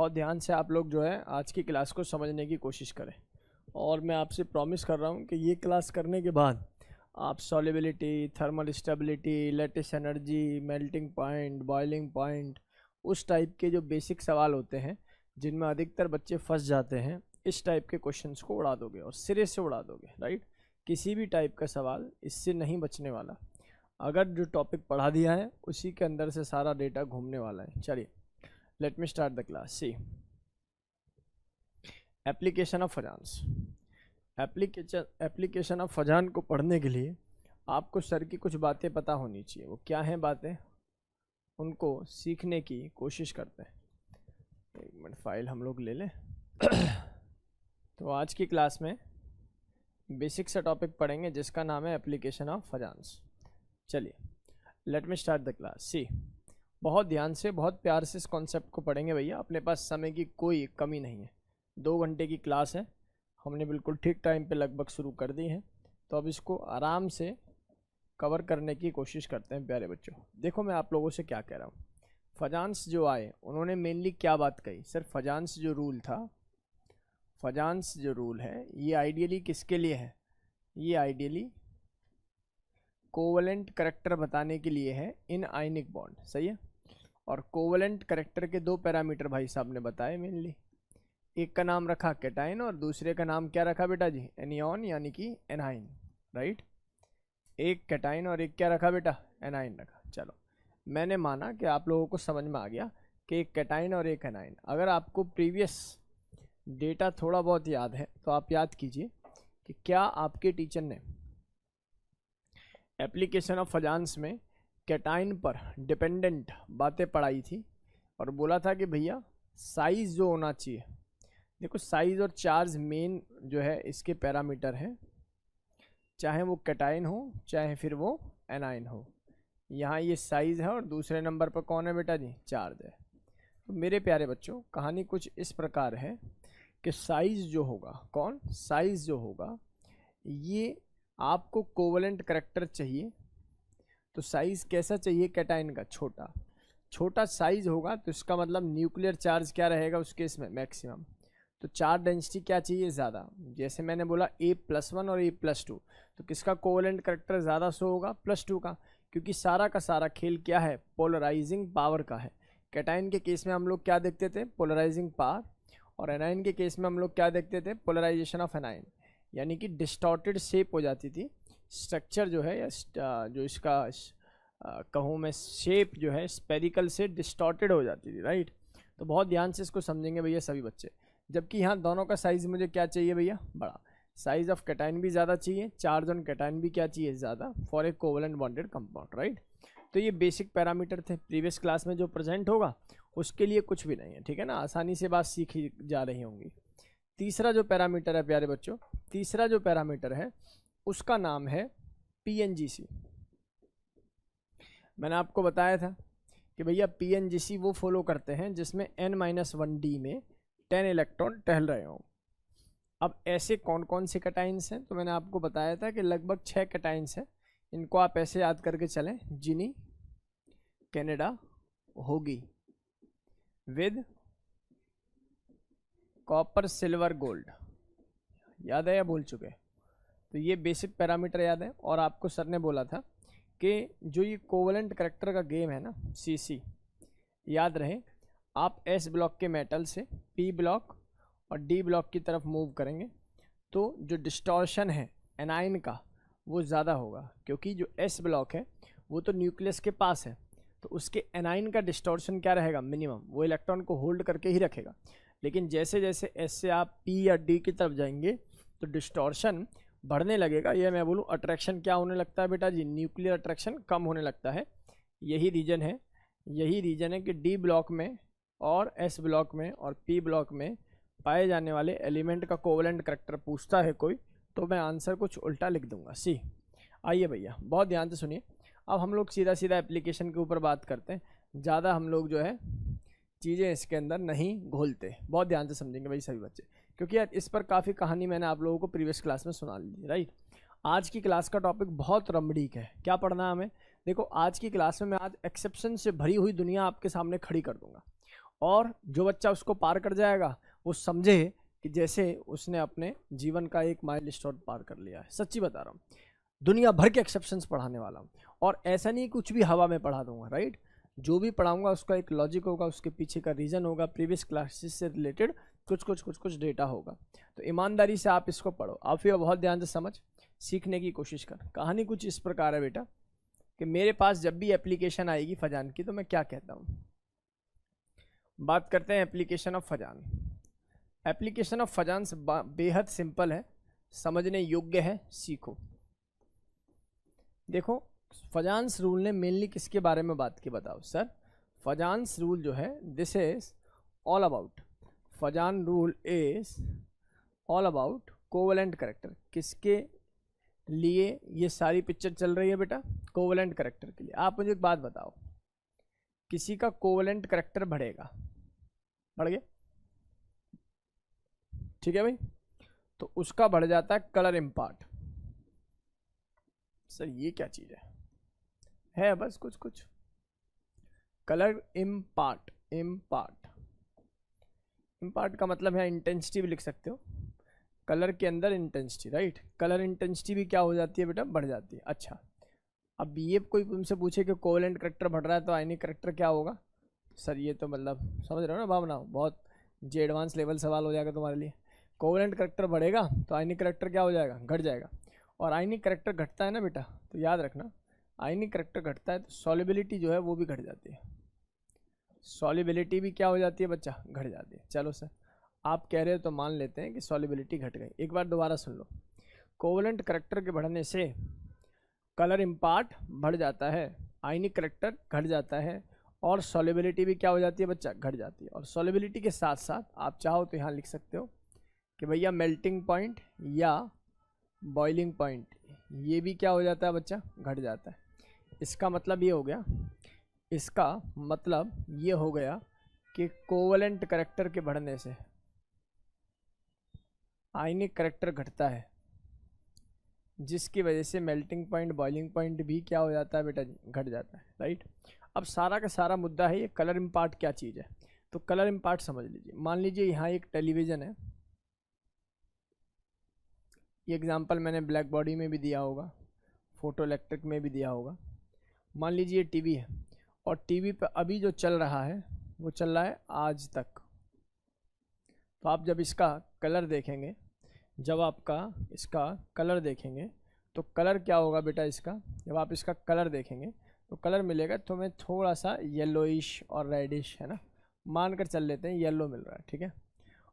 बहुत ध्यान से आप लोग जो है आज की क्लास को समझने की कोशिश करें। और मैं आपसे प्रॉमिस कर रहा हूँ कि ये क्लास करने के बाद आप solubility, thermal stability, lattice energy, melting point, boiling point, उस टाइप के जो बेसिक सवाल होते हैं जिनमें अधिकतर बच्चे फंस जाते हैं, इस टाइप के क्वेश्चंस को उड़ा दोगे और सिरे से उड़ा दोगे। राइट, किसी भी टाइप का सवाल इससे नहीं बचने वाला। अगर जो टॉपिक पढ़ा दिया है उसी के अंदर से सारा डेटा घूमने वाला है। चलिए, let me start the class. See, application of Fajans. Application of Fajan को पढ़ने के लिए आपको सर की कुछ बातें पता होनी चाहिए। वो क्या हैं बातें, उनको सीखने की कोशिश करते हैं। एक मिनट, फाइल हम लोग ले लें। तो आज की क्लास में बेसिक सा टॉपिक पढ़ेंगे जिसका नाम है एप्लीकेशन ऑफ फजान्स। चलिए, let me start the class. See, बहुत ध्यान से, बहुत प्यार से इस कॉन्सेप्ट को पढ़ेंगे भैया। अपने पास समय की कोई कमी नहीं है। 2 घंटे की क्लास है, हमने बिल्कुल ठीक टाइम पे लगभग शुरू कर दी है। तो अब इसको आराम से कवर करने की कोशिश करते हैं प्यारे बच्चों। देखो, मैं आप लोगों से क्या कह रहा हूँ। फजान्स जो आए उन्होंने मेनली क्या बात कही सर? फजान्स जो रूल था, फजान्स जो रूल है, ये आइडियली किसके लिए है? ये आइडियली कोवलेंट करैक्टर बताने के लिए है इन आयनिक बॉन्ड। सही है। और कोवलेंट करैक्टर के 2 पैरामीटर भाई साहब ने बताए मेनली। एक का नाम रखा कैटाइन और दूसरे का नाम क्या रखा बेटा जी? एनियन, यानी कि एनाइन। राइट, एक कैटाइन और एक क्या रखा बेटा? एनाइन रखा। चलो, मैंने माना कि आप लोगों को समझ में आ गया कि एक कैटाइन और एक एनाइन। अगर आपको प्रीवियस डेटा थोड़ा बहुत याद है तो आप याद कीजिए कि क्या आपके टीचर ने एप्लीकेशन ऑफ फजान्स में कैटाइन पर डिपेंडेंट बातें पढ़ाई थी और बोला था कि भैया साइज जो होना चाहिए। देखो, साइज और चार्ज मेन जो है इसके पैरामीटर हैं, चाहे वो कैटाइन हो चाहे फिर वो एनाइन हो। यहाँ ये साइज है और दूसरे नंबर पर कौन है बेटा जी? चार्ज है। तो मेरे प्यारे बच्चों, कहानी कुछ इस प्रकार है कि साइज जो होगा, कौन? साइज जो होगा, ये आपको कोवलेंट करैक्टर चाहिए। तो साइज कैसा चाहिए? कैटाइन का छोटा। छोटा साइज होगा तो इसका मतलब न्यूक्लियर चार्ज क्या रहेगा उस केस में? मैक्सिमम। तो चार्ज डेंसिटी क्या चाहिए? ज़्यादा। जैसे मैंने बोला A+1 और A+2, तो किसका कोवलेंट करैक्टर ज़्यादा शो होगा? +2 का, क्योंकि सारा का सारा खेल क्या है? पोलराइजिंग पावर का है। कैटाइन के केस में हम लोग क्या देखते थे? Polarising power. और एनाइन के केस में हम लोग क्या देखते थे? पोलराइजेशन ऑफ एनाइन, यानी कि डिस्टॉर्टेड शेप हो जाती थी स्ट्रक्चर जो है, या जो इसका कहूँ मैं शेप जो है स्पेरिकल से डिस्टॉर्टेड हो जाती थी। राइट, तो बहुत ध्यान से इसको समझेंगे भैया सभी बच्चे। जबकि यहाँ दोनों का साइज मुझे क्या चाहिए भैया? बड़ा। साइज ऑफ कैटाइन भी ज़्यादा चाहिए, चार्ज ऑन कैटाइन भी क्या चाहिए? ज़्यादा, for a covalent bonded compound. Right, तो ये बेसिक पैरामीटर थे। प्रीवियस क्लास में जो प्रेजेंट होगा उसके लिए कुछ भी नहीं है, ठीक है ना? आसानी से बात सीखी जा रही होंगी। तीसरा जो पैरामीटर है प्यारे बच्चों, तीसरा जो पैरामीटर है उसका नाम है PNGC। मैंने आपको बताया था कि भैया PNGC वो फॉलो करते हैं जिसमें N-1D में 10 इलेक्ट्रॉन टहल रहे हों। अब ऐसे कौन कौन से कैटाइंस हैं? तो मैंने आपको बताया था कि लगभग 6 कैटाइंस हैं। इनको आप ऐसे याद करके चलें: जिनी, कनाडा, होगी, विद, कॉपर, सिल्वर, गोल्ड। याद है या भूल चुके? तो ये बेसिक पैरामीटर याद है। और आपको सर ने बोला था कि जो ये कोवलेंट करैक्टर का गेम है ना, CC, याद रहे, आप S ब्लॉक के मेटल से P ब्लॉक और D ब्लॉक की तरफ मूव करेंगे तो जो डिस्टॉर्शन है एनाइन का वो ज़्यादा होगा, क्योंकि जो S ब्लॉक है वो तो न्यूक्लियस के पास है, तो उसके एनाइन का डिस्टॉर्शन क्या रहेगा? मिनिमम। वो इलेक्ट्रॉन को होल्ड करके ही रखेगा। लेकिन जैसे जैसे S से आप P या D की तरफ जाएंगे तो डिस्टॉर्शन बढ़ने लगेगा। ये मैं बोलूँ, अट्रैक्शन क्या होने लगता है बेटा जी? न्यूक्लियर अट्रैक्शन कम होने लगता है। यही रीजन है कि D ब्लॉक में और S ब्लॉक में और P ब्लॉक में पाए जाने वाले एलिमेंट का कोवलेंट करैक्टर पूछता है कोई, तो मैं आंसर कुछ उल्टा लिख दूंगा। सी, आइए भैया बहुत ध्यान से सुनिए। अब हम लोग सीधा सीधा एप्लीकेशन के ऊपर बात करते हैं। ज़्यादा हम लोग जो है चीज़ें इसके अंदर नहीं घोलते। बहुत ध्यान से समझेंगे भाई सभी बच्चे, क्योंकि यार इस पर काफ़ी कहानी मैंने आप लोगों को प्रीवियस क्लास में सुना ली। राइट, आज की क्लास का टॉपिक बहुत रमणीक है। क्या पढ़ना है हमें? देखो, आज की क्लास में मैं आज एक्सेप्शन से भरी हुई दुनिया आपके सामने खड़ी कर दूंगा और जो बच्चा उसको पार कर जाएगा वो समझे कि जैसे उसने अपने जीवन का एक माइलस्टोन पार कर लिया है। सच्ची बता रहा हूँ, दुनिया भर के एक्सेप्शंस पढ़ाने वाला हूँ, और ऐसा नहीं कुछ भी हवा में पढ़ा दूंगा, राइट। जो भी पढ़ाऊंगा उसका एक लॉजिक होगा, उसके पीछे का रीज़न होगा, प्रीवियस क्लासेस से रिलेटेड कुछ डेटा होगा। तो ईमानदारी से आप इसको पढ़ो, आप फिर बहुत ध्यान से समझ सीखने की कोशिश कर। कहानी कुछ इस प्रकार है बेटा कि मेरे पास जब भी एप्लीकेशन आएगी फजान की तो मैं क्या कहता हूँ, बात करते हैं application of Fazan. Application of Fazan बेहद सिंपल है, समझने योग्य है, सीखो। देखो फजान्स रूल ने मेनली किसके बारे में बात की बताओ सर। फजान्स रूल जो है this is all about, Fajan rule is all about covalent character. किसके लिए ये सारी पिक्चर चल रही है बेटा? कोवेलेंट करेक्टर के लिए। आप मुझे एक बात बताओ, किसी का कोवेलेंट करेक्टर बढ़ेगा, बढ़ गया, ठीक है भाई, तो उसका बढ़ जाता है कलर इम्पार्ट। सर ये क्या चीज है बस कुछ कलर इम्पार्ट। इम्पार्ट का मतलब है इंटेंसिटी भी लिख सकते हो, कलर के अंदर इंटेंसिटी, राइट। कलर इंटेंसिटी भी क्या हो जाती है बेटा? बढ़ जाती है। अच्छा, अब ये कोई तुमसे पूछे कि कोवेलेंट करेक्टर बढ़ रहा है तो आयनिक करेक्टर क्या होगा? सर ये तो मतलब समझ रहे हो ना भावना, बहुत जे एडवांस लेवल सवाल हो जाएगा तुम्हारे लिए। कोवेलेंट करेक्टर बढ़ेगा तो आयनिक करेक्टर क्या हो जाएगा? घट जाएगा। और आयनिक करेक्टर घटता है ना बेटा, तो याद रखना आयनिक करेक्टर घटता है तो सॉल्युबिलिटी जो है वो भी घट जाती है। सॉल्युबिलिटी भी क्या हो जाती है बच्चा? घट जाती है। चलो सर आप कह रहे हो तो मान लेते हैं कि सॉल्युबिलिटी घट गई। एक बार दोबारा सुन लो, कोवेलेंट करेक्टर के बढ़ने से कलर इम्पार्ट बढ़ जाता है, आयनिक करेक्टर घट जाता है, और सॉल्युबिलिटी भी क्या हो जाती है बच्चा? घट जाती है। और सॉल्युबिलिटी के साथ साथ आप चाहो तो यहाँ लिख सकते हो कि भैया मेल्टिंग पॉइंट या बॉइलिंग पॉइंट, ये भी क्या हो जाता है बच्चा? घट जाता है। इसका मतलब ये हो गया, इसका मतलब ये हो गया कि कोवेलेंट करेक्टर के बढ़ने से आयनिक करेक्टर घटता है, जिसकी वजह से मेल्टिंग पॉइंट बॉइलिंग पॉइंट भी क्या हो जाता है बेटा जी? घट जाता है, राइट। अब सारा का सारा मुद्दा है ये कलर इम्पार्ट क्या चीज़ है। तो कलर इम्पार्ट समझ लीजिए, मान लीजिए यहाँ एक टेलीविज़न है, ये एग्जांपल मैंने ब्लैक बॉडी में भी दिया होगा, फोटो इलेक्ट्रिक में भी दिया होगा। मान लीजिए टीवी है, और टीवी पे अभी जो चल रहा है वो चल रहा है आज तक। तो आप जब इसका कलर देखेंगे, जब आपका इसका कलर देखेंगे तो कलर क्या होगा बेटा इसका? जब आप इसका कलर देखेंगे तो कलर मिलेगा तुम्हें थोड़ा सा येलोइश और रेडिश, है ना, मान कर चल लेते हैं येलो मिल रहा है, ठीक है।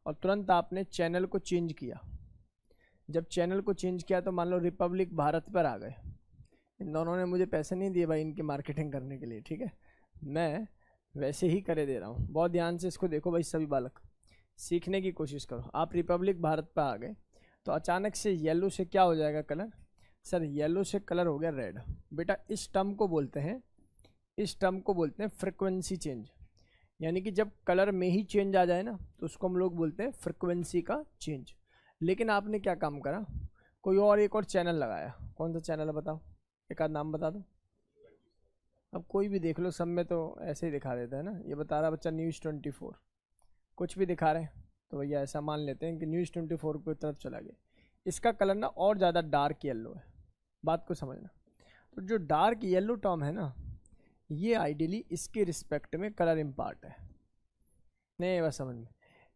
और तुरंत आपने चैनल को चेंज किया, जब चैनल को चेंज किया तो मान लो रिपब्लिक भारत पर आ गए। इन दोनों ने मुझे पैसे नहीं दिए भाई इनकी मार्केटिंग करने के लिए, ठीक है, मैं वैसे ही करे दे रहा हूँ। बहुत ध्यान से इसको देखो भाई, सभी बालक सीखने की कोशिश करो। आप रिपब्लिक भारत पर आ गए तो अचानक से येलो से क्या हो जाएगा कलर? सर येलो से कलर हो गया रेड। बेटा इस टर्म को बोलते हैं फ्रिक्वेंसी चेंज, यानी कि जब कलर में ही चेंज आ जाए ना तो उसको हम लोग बोलते हैं फ्रिक्वेंसी का चेंज। लेकिन आपने क्या काम करा, कोई और एक और चैनल लगाया। कौन सा चैनल है बताओ, एक आध नाम बता दो। अब कोई भी देख लो, सब में तो ऐसे ही दिखा देता है ना। ये बता रहा बच्चा न्यूज़ 24, कुछ भी दिखा रहे हैं तो भैया ऐसा मान लेते हैं कि न्यूज़ 24 की तरफ चला गया। इसका कलर ना और ज़्यादा डार्क येलो है, बात को समझना। तो जो डार्क येलो टर्म है ना, ये आइडियली इसके रिस्पेक्ट में कलर इम्पार्ट है। नहीं बस समझ में,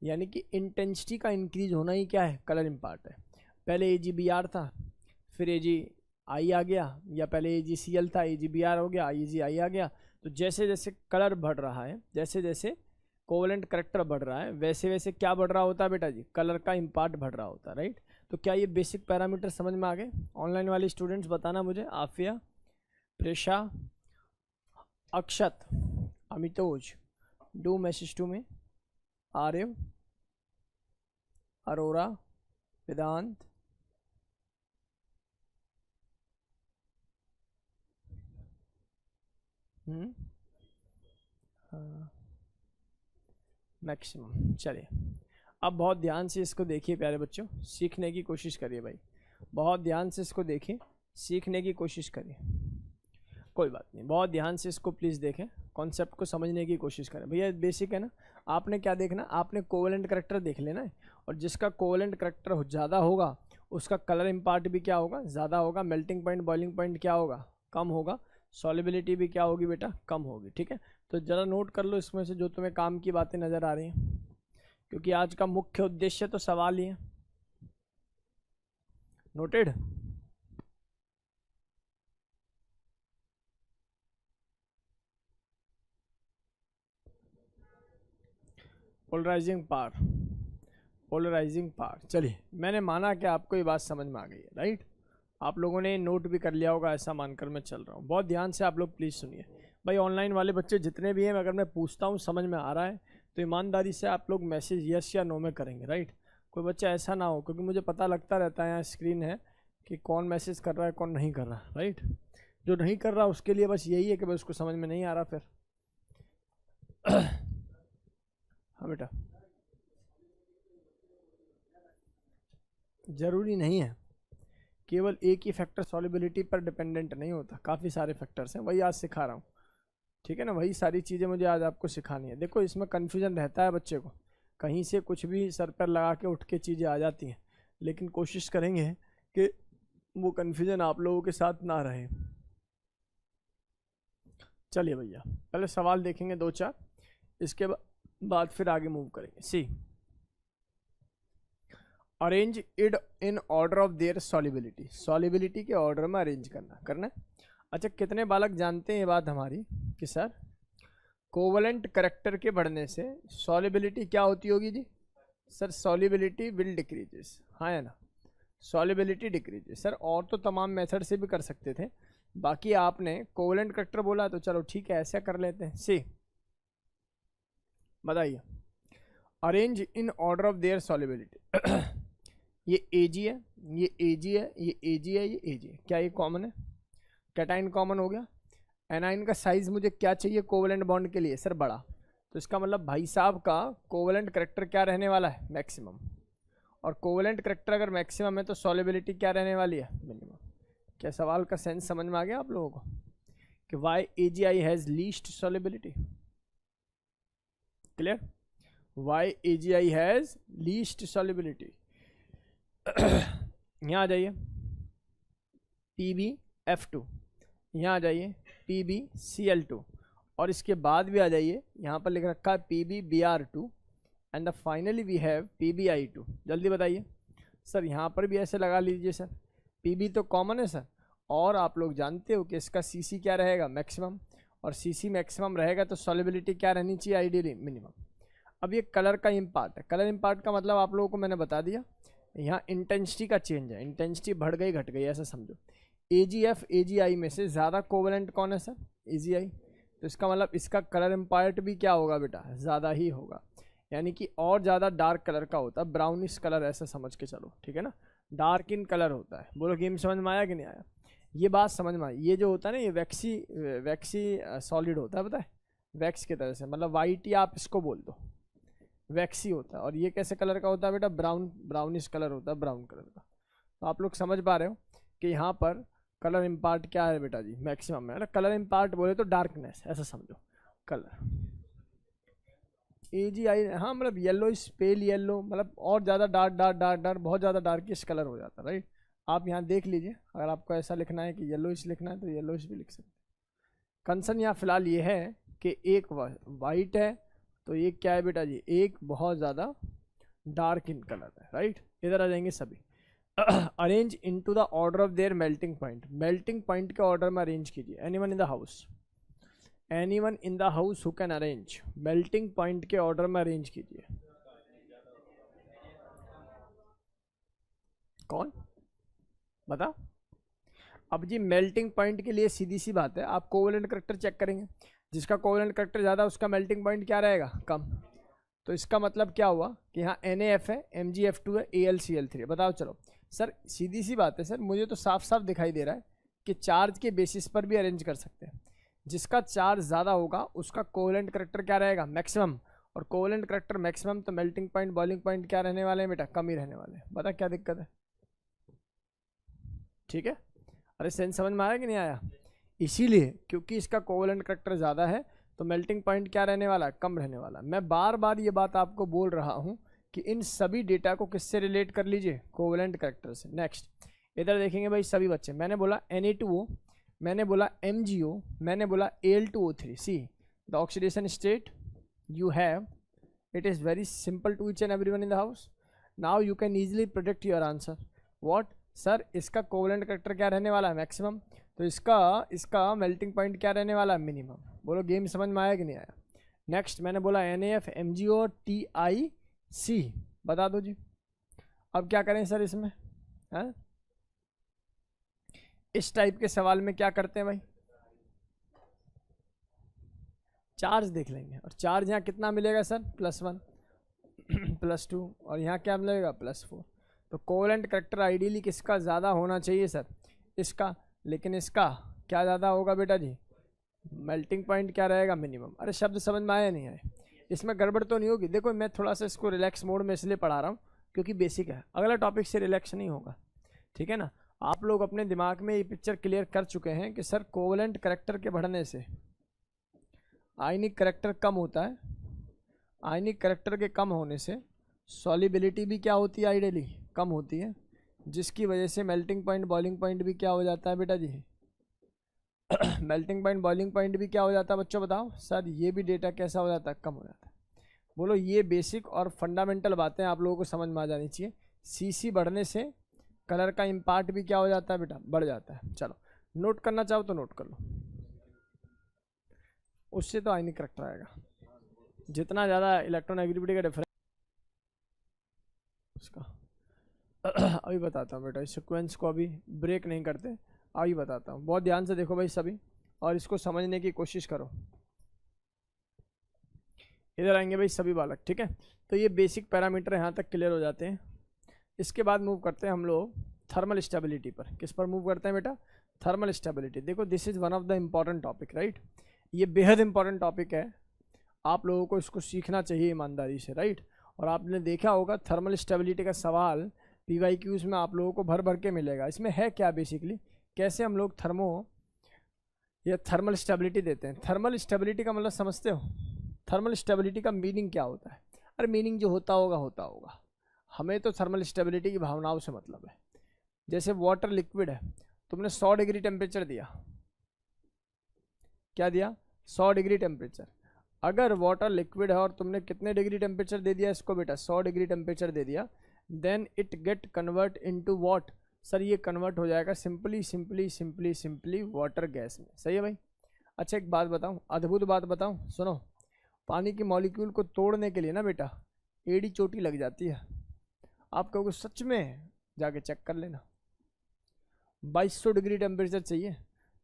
यानी कि इंटेंसिटी का इंक्रीज होना ही क्या है? कलर इम्पार्ट है। पहले AgBr था, फिर AgI आ गया, या पहले AgCl था, AgBr हो गया, AgI आ गया। तो जैसे जैसे कलर बढ़ रहा है, जैसे जैसे कोवेलेंट करेक्टर बढ़ रहा है, वैसे वैसे क्या बढ़ रहा होता है बेटा जी? कलर का इम्पार्ट बढ़ रहा होता है, राइट। तो क्या ये बेसिक पैरामीटर समझ में आ गए? ऑनलाइन वाले स्टूडेंट्स बताना मुझे, आफिया, प्रेशा, अक्षत, अमितोज, डू मैसेज टू में, आर्यव, अरोरा, वेदांत, मैक्सिमम। चलिए अब बहुत ध्यान से इसको देखिए प्यारे बच्चों, सीखने की कोशिश करिए भाई, बहुत ध्यान से इसको देखिए, सीखने की कोशिश करिए। कोई बात नहीं, बहुत ध्यान से इसको प्लीज़ देखें, कॉन्सेप्ट को समझने की कोशिश करें। भैया बेसिक है ना, आपने क्या देखना, आपने कोवेलेंट करेक्टर देख लेना है, और जिसका कोवेलेंट करेक्टर ज़्यादा होगा उसका कलर इम्पार्ट भी क्या होगा, ज़्यादा होगा, मेल्टिंग पॉइंट बॉइलिंग पॉइंट क्या होगा, कम होगा, सॉल्युबिलिटी भी क्या होगी बेटा, कम होगी। ठीक है, तो ज़रा नोट कर लो इसमें से जो तुम्हें काम की बातें नज़र आ रही हैं, क्योंकि आज का मुख्य उद्देश्य तो सवाल ही है। Noted. Polarising power, polarising power, चलिए मैंने माना कि आपको ये बात समझ में आ गई है, राइट। आप लोगों ने नोट भी कर लिया होगा, ऐसा मानकर मैं चल रहा हूँ। बहुत ध्यान से आप लोग प्लीज़ सुनिए भाई, ऑनलाइन वाले बच्चे जितने भी हैं, अगर मैं पूछता हूँ समझ में आ रहा है तो ईमानदारी से आप लोग मैसेज यस या नो में करेंगे, राइट। कोई बच्चा ऐसा ना हो, क्योंकि मुझे पता लगता रहता है, यहाँ स्क्रीन है कि कौन मैसेज कर रहा है कौन नहीं कर रहा, राइट। जो नहीं कर रहा उसके लिए बस यही है कि बस उसको समझ में नहीं आ रहा फिर। हाँ बेटा, ज़रूरी नहीं है, केवल एक ही फैक्टर सॉल्युबिलिटी पर डिपेंडेंट नहीं होता, काफ़ी सारे फैक्टर्स हैं, वही आज सिखा रहा हूँ। ठीक है ना, वही सारी चीज़ें मुझे आज आपको सिखानी है। देखो इसमें कन्फ्यूजन रहता है बच्चे को, कहीं से कुछ भी सर पर लगा के उठ के चीज़ें आ जाती हैं, लेकिन कोशिश करेंगे कि वो कन्फ्यूजन आप लोगों के साथ ना रहे। चलिए भैया, पहले सवाल देखेंगे 2-4, इसके बाद फिर आगे मूव करेंगे। See, arrange it in order of their solubility, solubility के ऑर्डर में अरेंज करना है। अच्छा, कितने बालक जानते हैं ये बात हमारी कि सर कोवलेंट करेक्टर के बढ़ने से सॉल्युबिलिटी क्या होती होगी जी? सर सॉल्युबिलिटी विल डिक्रीजेस, हाँ है ना, सॉल्युबिलिटी डिक्रीजेस। सर और तो तमाम मेथड से भी कर सकते थे, बाकी आपने कोवलेंट करेक्टर बोला तो चलो ठीक है ऐसा कर लेते हैं। सी, बताइए, arrange in order of their solubility. ये एजी है, ये एजी है, ये एजी है, ये एजी है, क्या ये कॉमन है? कैटाइन कॉमन हो गया। एनाइन का साइज मुझे क्या चाहिए कोवेलेंट बॉन्ड के लिए? सर बड़ा, तो इसका मतलब भाई साहब का कोवेलेंट करेक्टर क्या रहने वाला है? मैक्सिमम। और कोवेलेंट करेक्टर अगर मैक्सिमम है तो सॉल्युबिलिटी क्या रहने वाली है? मिनिमम। क्या सवाल का सेंस समझ में आ गया आप लोगों को कि why AgI has least solubility? Clear? Why AgI has least solubility. यहाँ आ जाइए PbF2, यहाँ आ जाइए PbCl2, और इसके बाद भी आ जाइए, यहाँ पर लिख रखा है PbBr2 and finally we have PbI2। जल्दी बताइए सर, यहाँ पर भी ऐसे लगा लीजिए सर, Pb तो कॉमन है सर, और आप लोग जानते हो कि इसका Cc क्या रहेगा? मैक्सिमम, और Cc मैक्सिमम रहेगा तो सॉल्युबिलिटी क्या रहनी चाहिए? Ideally minimum. अब ये कलर का इम्पार्ट है, कलर इम्पार्ट का मतलब आप लोगों को मैंने बता दिया, यहाँ इंटेंसिटी का चेंज है, इंटेंसिटी बढ़ गई घट गई ऐसा समझो। AgF AgI में से ज़्यादा कोवेलेंट कौन है सर? AgI, तो इसका मतलब इसका कलर इम्पार्ट भी क्या होगा बेटा? ज़्यादा ही होगा, यानी कि और ज़्यादा डार्क कलर का होता है, ब्राउनिश कलर ऐसा समझ के चलो, ठीक है ना, डार्क इन कलर होता है। बोलो गेम समझ में आया कि नहीं आया? ये बात समझ में आई। ये जो होता है ना, ये वैक्सी सॉलिड होता है, पता है, वैक्स की तरह से, मतलब वाइट ही आप इसको बोल दो, वैक्सी होता है। और ये कैसे कलर का होता है बेटा? ब्राउनिश कलर होता है, ब्राउन कलर का। तो आप लोग समझ पा रहे हो कि यहाँ पर कलर इम्पार्ट क्या है बेटा जी? मैक्सिमम है। कलर इम्पार्ट बोले तो डार्कनेस ऐसा समझो, कलर AgI, हाँ मतलब येलो, पेल येलो, मतलब और ज़्यादा डार्क डार्क डार्क डार्क, बहुत ज़्यादा डार्किश कलर हो जाता है, राइट। आप यहाँ देख लीजिए, अगर आपको ऐसा लिखना है कि येलोइश लिखना है तो येलोइश भी लिख सकते हैं। कंसर्न यहाँ फिलहाल ये है कि एक वाइट है तो एक क्या है बेटा जी? एक बहुत ज़्यादा डार्क इन कलर है, राइट। इधर आ जाएंगे सभी। Arrange into the order of there melting point, melting point के ऑर्डर में अरेंज कीजिए। Anyone in the house, anyone in the house who can arrange, melting point के ऑर्डर में अरेंज कीजिए। कौन बता? अब जी मेल्टिंग पॉइंट के लिए सीधी सी बात है, आप कोवेलेंट करेक्टर चेक करेंगे, जिसका कोवेलेंट करेक्टर ज़्यादा उसका मेल्टिंग पॉइंट क्या रहेगा? कम। तो इसका मतलब क्या हुआ कि यहाँ NaF है, MgF2 है, AlCl3 है। बताओ चलो सर, सीधी सी बात है सर, मुझे तो साफ साफ दिखाई दे रहा है कि चार्ज के बेसिस पर भी अरेंज कर सकते हैं। जिसका चार्ज ज़्यादा होगा उसका कोवेलेंट करेक्टर क्या रहेगा? मैक्सिमम। और कोवेलेंट करेक्टर मैक्सिमम तो मेल्टिंग पॉइंट बॉइलिंग पॉइंट क्या रहने वाले हैं बेटा? कम ही रहने वाले हैं। बता क्या दिक्कत है? ठीक है, अरे सेंस समझ में आया कि नहीं आया? इसीलिए क्योंकि इसका कोवेलेंट करेक्टर ज़्यादा है तो मेल्टिंग पॉइंट क्या रहने वाला है, कम रहने वाला। मैं बार बार ये बात आपको बोल रहा हूँ कि इन सभी डेटा को किससे रिलेट कर लीजिए, कोवेलेंट कैरेक्टर से। नेक्स्ट इधर देखेंगे भाई सभी बच्चे, मैंने बोला Na2O, मैंने बोला MgO, मैंने बोला Al2O3। See the oxidation state you have, it is very simple to each and everyone in the house. Now you can easily predict your answer. What sir, इसका कोवेलेंट कैरेक्टर क्या रहने वाला है, maximum, तो इसका melting point क्या रहने वाला है, मिनिमम। बोलो गेम समझ में आया कि नहीं आया। नेक्स्ट मैंने बोला NaF MgO TiC, बता दो जी। अब क्या करें सर इसमें, है इस टाइप के सवाल में क्या करते हैं भाई, चार्ज देख लेंगे, और चार्ज यहाँ कितना मिलेगा सर, +1 +2, और यहाँ क्या मिलेगा, +4। तो कोवेलेंट कैरेक्टर आइडियली किसका ज़्यादा होना चाहिए सर, इसका, लेकिन इसका क्या ज़्यादा होगा बेटा जी, मेल्टिंग पॉइंट क्या रहेगा, मिनिमम। अरे शब्द समझ में आया नहीं आए, इसमें गड़बड़ तो नहीं होगी। देखो मैं थोड़ा सा इसको रिलैक्स मोड में इसलिए पढ़ा रहा हूँ क्योंकि बेसिक है, अगला टॉपिक से रिलैक्स नहीं होगा, ठीक है ना। आप लोग अपने दिमाग में ये पिक्चर क्लियर कर चुके हैं कि सर कोवेलेंट कैरेक्टर के बढ़ने से आयनिक कैरेक्टर कम होता है, आयनिक कैरेक्टर के कम होने से सॉल्युबिलिटी भी क्या होती है, आइडियली कम होती है, जिसकी वजह से मेल्टिंग पॉइंट बॉइलिंग पॉइंट भी क्या हो जाता है बेटा जी मेल्टिंग पॉइंट बॉइलिंग पॉइंट भी क्या हो जाता है बच्चों, बताओ सर, ये भी डेटा कैसा हो जाता है, कम हो जाता है। बोलो ये बेसिक और फंडामेंटल बातें आप लोगों को समझ में आ जानी चाहिए। CC बढ़ने से कलर का इम्पार्ट भी क्या हो जाता है बेटा, बढ़ जाता है। चलो नोट करना चाहो तो नोट कर लो, उससे तो आयनिक कैरेक्टर आएगा। जितना ज़्यादा इलेक्ट्रोनेगेटिविटी का डिफरेंस उसका अभी बताता हूँ बेटा, इस सीक्वेंस को अभी ब्रेक नहीं करते, अभी बताता हूँ। बहुत ध्यान से देखो भाई सभी, और इसको समझने की कोशिश करो। इधर आएंगे भाई सभी बालक, ठीक है। तो ये बेसिक पैरामीटर यहाँ तक क्लियर हो जाते हैं। इसके बाद मूव करते हैं हम लोग थर्मल स्टेबिलिटी पर। किस पर मूव करते हैं बेटा, थर्मल स्टेबिलिटी। देखो this is one of the important topic, right. ये बेहद इंपॉर्टेंट टॉपिक है, आप लोगों को इसको सीखना चाहिए ईमानदारी से, राइट। और आपने देखा होगा थर्मल स्टेबिलिटी का सवाल PYQs में आप लोगों को भर भर के मिलेगा। इसमें है क्या बेसिकली, कैसे हम लोग थर्मल स्टेबिलिटी देते हैं। थर्मल स्टेबिलिटी का मतलब समझते हो, थर्मल स्टेबिलिटी का मीनिंग क्या होता है। अरे मीनिंग जो होता होगा, हमें तो थर्मल स्टेबिलिटी की भावनाओं से मतलब है। जैसे वाटर लिक्विड है, तुमने 100 डिग्री टेम्परेचर दिया, क्या दिया, 100 डिग्री टेम्परेचर। अगर वाटर लिक्विड है और तुमने कितने डिग्री टेम्परेचर दे दिया इसको बेटा, 100 डिग्री टेम्परेचर दे दिया, then it get convert into what, sir ये कन्वर्ट हो जाएगा सिंपली वाटर गैस में। सही है भाई। अच्छा एक बात बताऊं, अद्भुत बात बताऊं, सुनो। पानी की मॉलिक्यूल को तोड़ने के लिए ना बेटा एड़ी चोटी लग जाती है। आप कहोगे सच में, जाके चेक कर लेना। 2200 डिग्री टेम्परेचर चाहिए,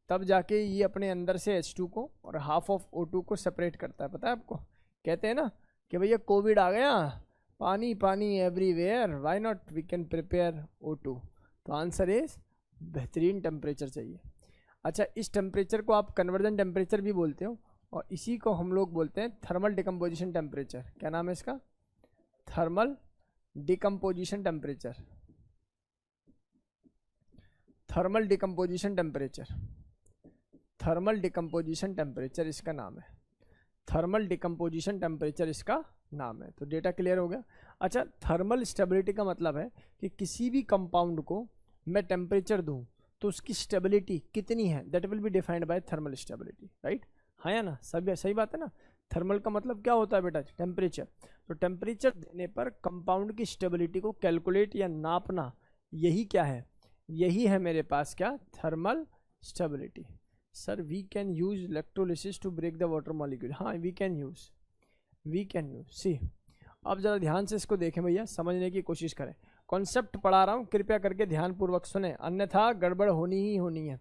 तब जाके ये अपने अंदर से H2 को और हाफ ऑफ O2 को सेपरेट करता है। पता है आपको, कहते हैं ना कि भैया कोविड आ गया, पानी पानी everywhere, why not we can prepare O2। तो आंसर इज बेहतरीन टेम्परेचर चाहिए। अच्छा इस टेम्परेचर को आप कन्वर्जन टेम्परेचर भी बोलते हो, और इसी को हम लोग बोलते हैं थर्मल डिकम्पोजिशन टेम्परेचर। क्या नाम है इसका, thermal decomposition temperature. Thermal decomposition temperature, thermal decomposition temperature इसका नाम है, थर्मल डिकम्पोजिशन टेम्परेचर इसका नाम है। तो डेटा क्लियर हो गया। अच्छा थर्मल स्टेबिलिटी का मतलब है कि किसी भी कंपाउंड को मैं टेम्परेचर दूं तो उसकी स्टेबिलिटी कितनी है, that will be defined by thermal stability, right. हाँ या ना, सभी सही बात है ना। थर्मल का मतलब क्या होता है बेटा, टेम्परेचर। तो टेम्परेचर देने पर कंपाउंड की स्टेबिलिटी को कैलकुलेट या नापना, यही क्या है, यही है मेरे पास क्या, thermal stability. Sir we can use electrolysis to break the water molecule. हाँ वी कैन यूज सी। अब ज़रा ध्यान से इसको देखें भैया, समझने की कोशिश करें। कॉन्सेप्ट पढ़ा रहा हूँ, कृपया करके ध्यानपूर्वक सुने, अन्यथा गड़बड़ होनी ही होनी है,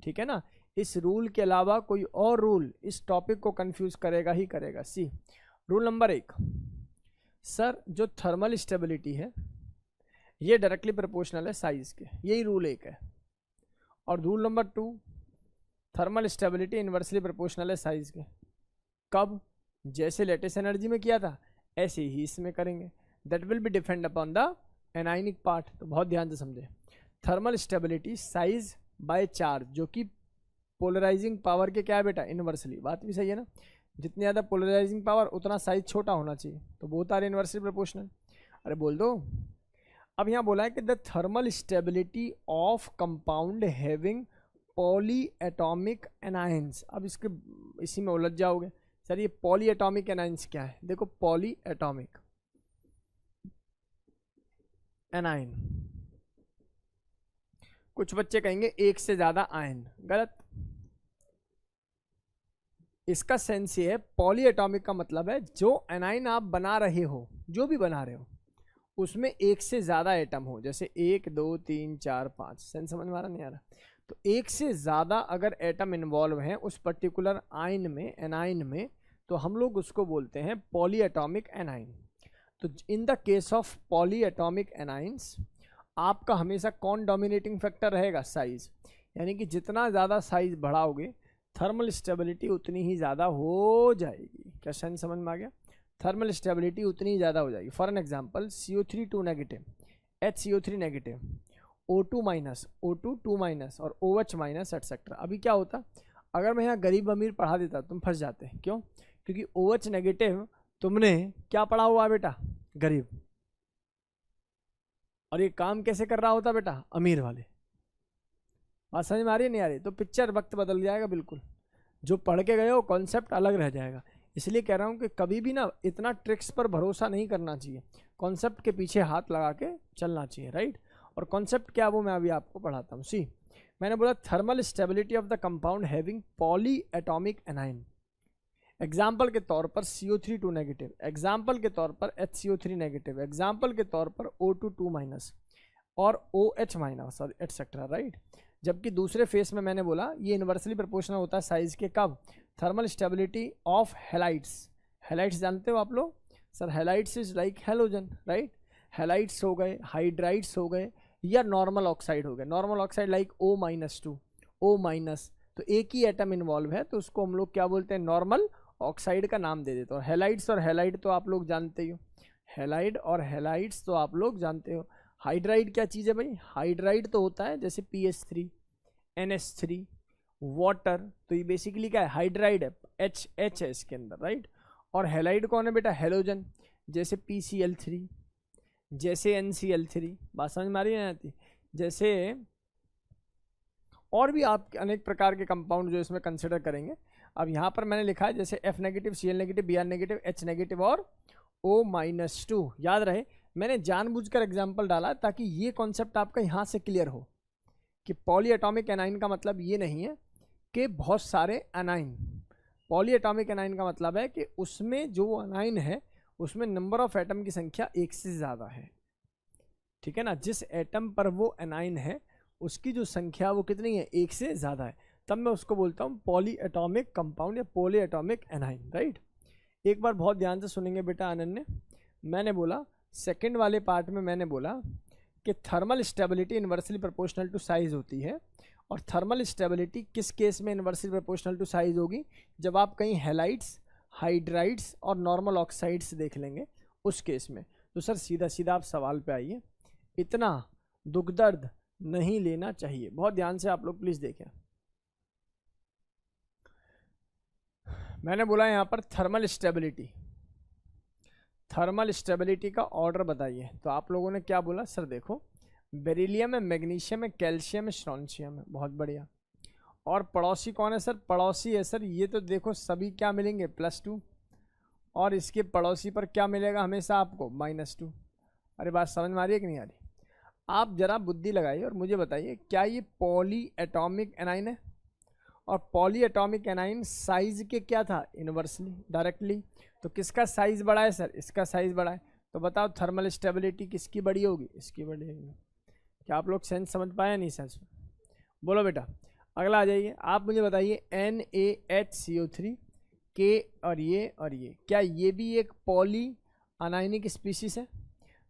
ठीक है ना। इस रूल के अलावा कोई और रूल इस टॉपिक को कंफ्यूज करेगा ही करेगा। सी रूल नंबर 1, सर जो थर्मल स्टेबिलिटी है ये डायरेक्टली प्रोपोर्शनल है साइज के, यही रूल 1 है। और rule number 2, thermal stability inversely proportional है साइज के। कब, जैसे लेटेस्ट एनर्जी में किया था ऐसे ही इसमें करेंगे, that will be depend upon the anionic part. तो बहुत ध्यान से समझे, thermal stability size by charge, जो कि पोलराइजिंग पावर के क्या है बेटा, इन्वर्सली। बात भी सही है ना। जितनी ज़्यादा पोलराइजिंग पावर उतना साइज छोटा होना चाहिए, तो बोथ आर इनवर्सली प्रोपोर्शनल। अरे बोल दो। अब यहाँ बोला है कि the thermal stability of compound having poly atomic anions. अब इसके इसी में उलझ जाओगे सर, ये पॉली एटॉमिक एनाइंस क्या है? देखो पॉली एटॉमिक एनाइन, कुछ बच्चे कहेंगे एक से ज्यादा आयन, गलत। इसका सेंस ये है, पॉली एटॉमिक का मतलब है जो एनाइन आप बना रहे हो, जो भी बना रहे हो, उसमें एक से ज्यादा एटम हो, जैसे 1 2 3 4 5। सेंस समझ में आ रहा नहीं आ रहा? तो एक से ज्यादा अगर एटम इन्वॉल्व हैं उस पर्टिकुलर आयन में, एनाइन में, तो हम लोग उसको बोलते हैं पॉली एटॉमिक एनाइन। तो in the case of poly atomic anions आपका हमेशा कौन डोमिनेटिंग फैक्टर रहेगा? साइज। यानी कि जितना ज़्यादा साइज बढ़ाओगे थर्मल स्टेबिलिटी उतनी ही ज़्यादा हो जाएगी। क्या सेंस समझ में आ गया? थर्मल स्टेबिलिटी उतनी ही ज़्यादा हो जाएगी। For an example CO3 2 negative, HCO3 negative, O2 minus, O2 2 minus और OH माइनस एटसेट्रा। अभी क्या होता अगर मैं यहाँ गरीब अमीर पढ़ा देता, तुम फंस जाते। क्यों? क्योंकि OH नेगेटिव तुमने क्या पढ़ा हुआ बेटा? गरीब। और ये काम कैसे कर रहा होता बेटा? अमीर वाले। बात समझ में आ रही है नहीं आ रही? तो पिक्चर वक्त बदल जाएगा बिल्कुल, जो पढ़ के गए हो कॉन्सेप्ट अलग रह जाएगा। इसलिए कह रहा हूँ कि कभी भी ना इतना ट्रिक्स पर भरोसा नहीं करना चाहिए, कॉन्सेप्ट के पीछे हाथ लगा के चलना चाहिए, राइट। और कॉन्सेप्ट क्या वो मैं अभी आपको पढ़ाता हूँ। सी, मैंने बोला thermal stability of the compound having poly atomic A9. Example के तौर पर CO3 2 नेगेटिव, एग्जाम्पल के तौर पर HCO3 नेगेटिव, एग्जाम्पल के तौर पर O2 2 माइनस और OH माइनस और एटसेट्रा, राइट। जबकि दूसरे फेस में मैंने बोला ये इनवर्सली प्रोपोर्शनल होता है साइज के। कब? Thermal stability of halides. Halides जानते हो आप लोग? Sir halides is like halogen, right. Halides हो गए, हाइड्राइड्स हो गए, या नॉर्मल ऑक्साइड हो गए। Normal oxide like O-2, O-, तो एक ही एटम इन्वॉल्व है तो उसको हम लोग क्या बोलते हैं? नॉर्मल ऑक्साइड का नाम दे देते हो। हैलाइड्स और हैलाइड तो आप लोग जानते हो, हैलाइड और हैलाइड्स तो आप लोग जानते हो। हाइड्राइड क्या चीज़ है भाई? हाइड्राइड तो होता है जैसे PH3, NH3, वाटर, तो ये बेसिकली क्या है? हाइड्राइड है, H है इसके अंदर, राइट। और हैलाइड कौन है बेटा? हैलोजन, जैसे PCl3, जैसे NCl3। बात समझ में आ रही है आती? जैसे और भी आप अनेक प्रकार के कंपाउंड जो इसमें कंसिडर करेंगे। अब यहाँ पर मैंने लिखा है जैसे F negative, Cl negative, Br negative, H negative और O-2। याद रहे मैंने जानबूझकर एग्जाम्पल डाला ताकि ये कॉन्सेप्ट आपका यहाँ से क्लियर हो कि पॉली एटॉमिक एनाइन का मतलब ये नहीं है कि बहुत सारे एनाइन। पॉली एटॉमिक एनाइन का मतलब है कि उसमें जो एनाइन है उसमें नंबर ऑफ एटम की संख्या एक से ज़्यादा है, ठीक है ना। जिस एटम पर वो एनाइन है उसकी जो संख्या वो कितनी है? एक से ज़्यादा है, तब मैं उसको बोलता हूँ पॉली एटॉमिक कंपाउंड या पॉली एटॉमिक एनाइन, राइट। एक बार बहुत ध्यान से सुनेंगे बेटा अनन्य, मैंने बोला सेकंड वाले पार्ट में मैंने बोला कि thermal stability inversely proportional to size होती है। और थर्मल स्टेबिलिटी किस केस में इन्वर्सली प्रोपोर्शनल टू साइज होगी? जब आप कहीं हैलाइड्स, हाइड्राइड्स और नॉर्मल ऑक्साइड्स देख लेंगे उस केस में। तो सर सीधा सीधा आप सवाल पे आइए, इतना दुख दर्द नहीं लेना चाहिए। बहुत ध्यान से आप लोग प्लीज देखें। मैंने बोला यहाँ पर थर्मल स्टेबिलिटी, थर्मल स्टेबिलिटी का ऑर्डर बताइए। तो आप लोगों ने क्या बोला? सर देखो बेरिलियम है, मैग्नीशियम है, कैल्शियम है, स्ट्रोंशियम है। बहुत बढ़िया। और पड़ोसी कौन है सर? पड़ोसी है सर ये तो देखो सभी क्या मिलेंगे? +2। और इसके पड़ोसी पर क्या मिलेगा हमेशा आपको? -2। अरे बात समझ में आ रही है कि नहीं आ रही? आप जरा बुद्धि लगाइए और मुझे बताइए क्या ये पॉली एटॉमिक एनाइन है? और पॉली एटॉमिक एनाइन साइज के क्या था? Inversely, directly. तो किसका साइज बड़ा है सर? इसका साइज बड़ा है। तो बताओ थर्मल स्टेबिलिटी किसकी बड़ी होगी? इसकी बड़ी होगी। क्या आप लोग सेंस समझ पाए? नहीं सेंस? बोलो बेटा। अगला आ जाइए, आप मुझे बताइए NaHCO3 के और ये क्या ये भी एक पॉली अनायनिक स्पीशीज है?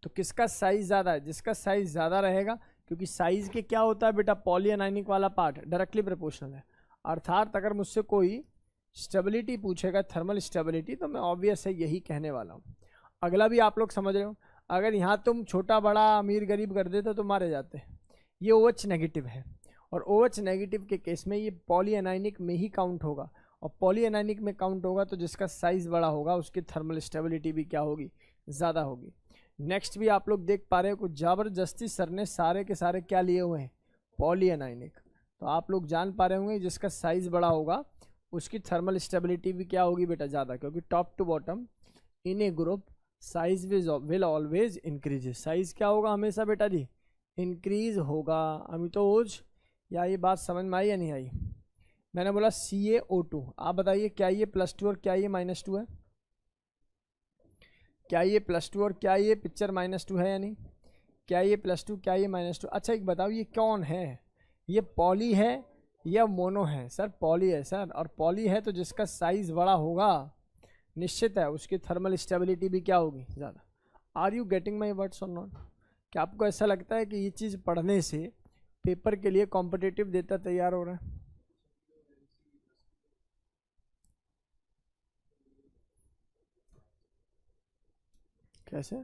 तो किसका साइज ज़्यादा है? जिसका साइज ज़्यादा रहेगा, क्योंकि साइज के क्या होता है बेटा? पॉली अनायनिक वाला पार्ट डायरेक्टली प्रोपोर्शनल है। अर्थात अगर मुझसे कोई स्टेबिलिटी पूछेगा, थर्मल स्टेबिलिटी, तो मैं ऑब्वियस है यही कहने वाला हूँ। अगला भी आप लोग समझ रहे हो। अगर यहाँ तुम छोटा बड़ा अमीर गरीब कर देते तो मारे जाते। ये OH नेगेटिव है और OH नेगेटिव के केस में ये पॉली अनायनिक में ही काउंट होगा। और पॉली एनाइनिक में काउंट होगा तो जिसका साइज बड़ा होगा उसकी थर्मल स्टेबिलिटी भी क्या होगी, ज़्यादा होगी। नेक्स्ट भी आप लोग देख पा रहे हो कुछ ज़बरदस्ती सर ने सारे के सारे क्या लिए हुए हैं, पॉली एनाइनिक। तो आप लोग जान पा रहे होंगे जिसका साइज बड़ा होगा उसकी थर्मल स्टेबिलिटी भी क्या होगी बेटा, ज़्यादा, क्योंकि top to bottom in a group size will always increase. Size क्या होगा हमेशा बेटा जी, इंक्रीज होगा। अमितोज, या ये बात समझ में आई या नहीं आई? मैंने बोला CaO2, आप बताइए क्या ये +2 और क्या ये -2 है? क्या ये +2 और क्या ये पिक्चर -2 है या नहीं? क्या ये +2 क्या ये -2? अच्छा एक बताओ ये कौन है, ये पॉली है या मोनो है? सर पॉली है सर, और पॉली है तो जिसका साइज बड़ा होगा निश्चित है उसकी थर्मल स्टेबिलिटी भी क्या होगी, ज़्यादा। Are you getting my words और नॉट? क्या आपको ऐसा लगता है कि ये चीज़ पढ़ने से पेपर के लिए कॉम्पिटिटिव देता तैयार हो रहा है? कैसे?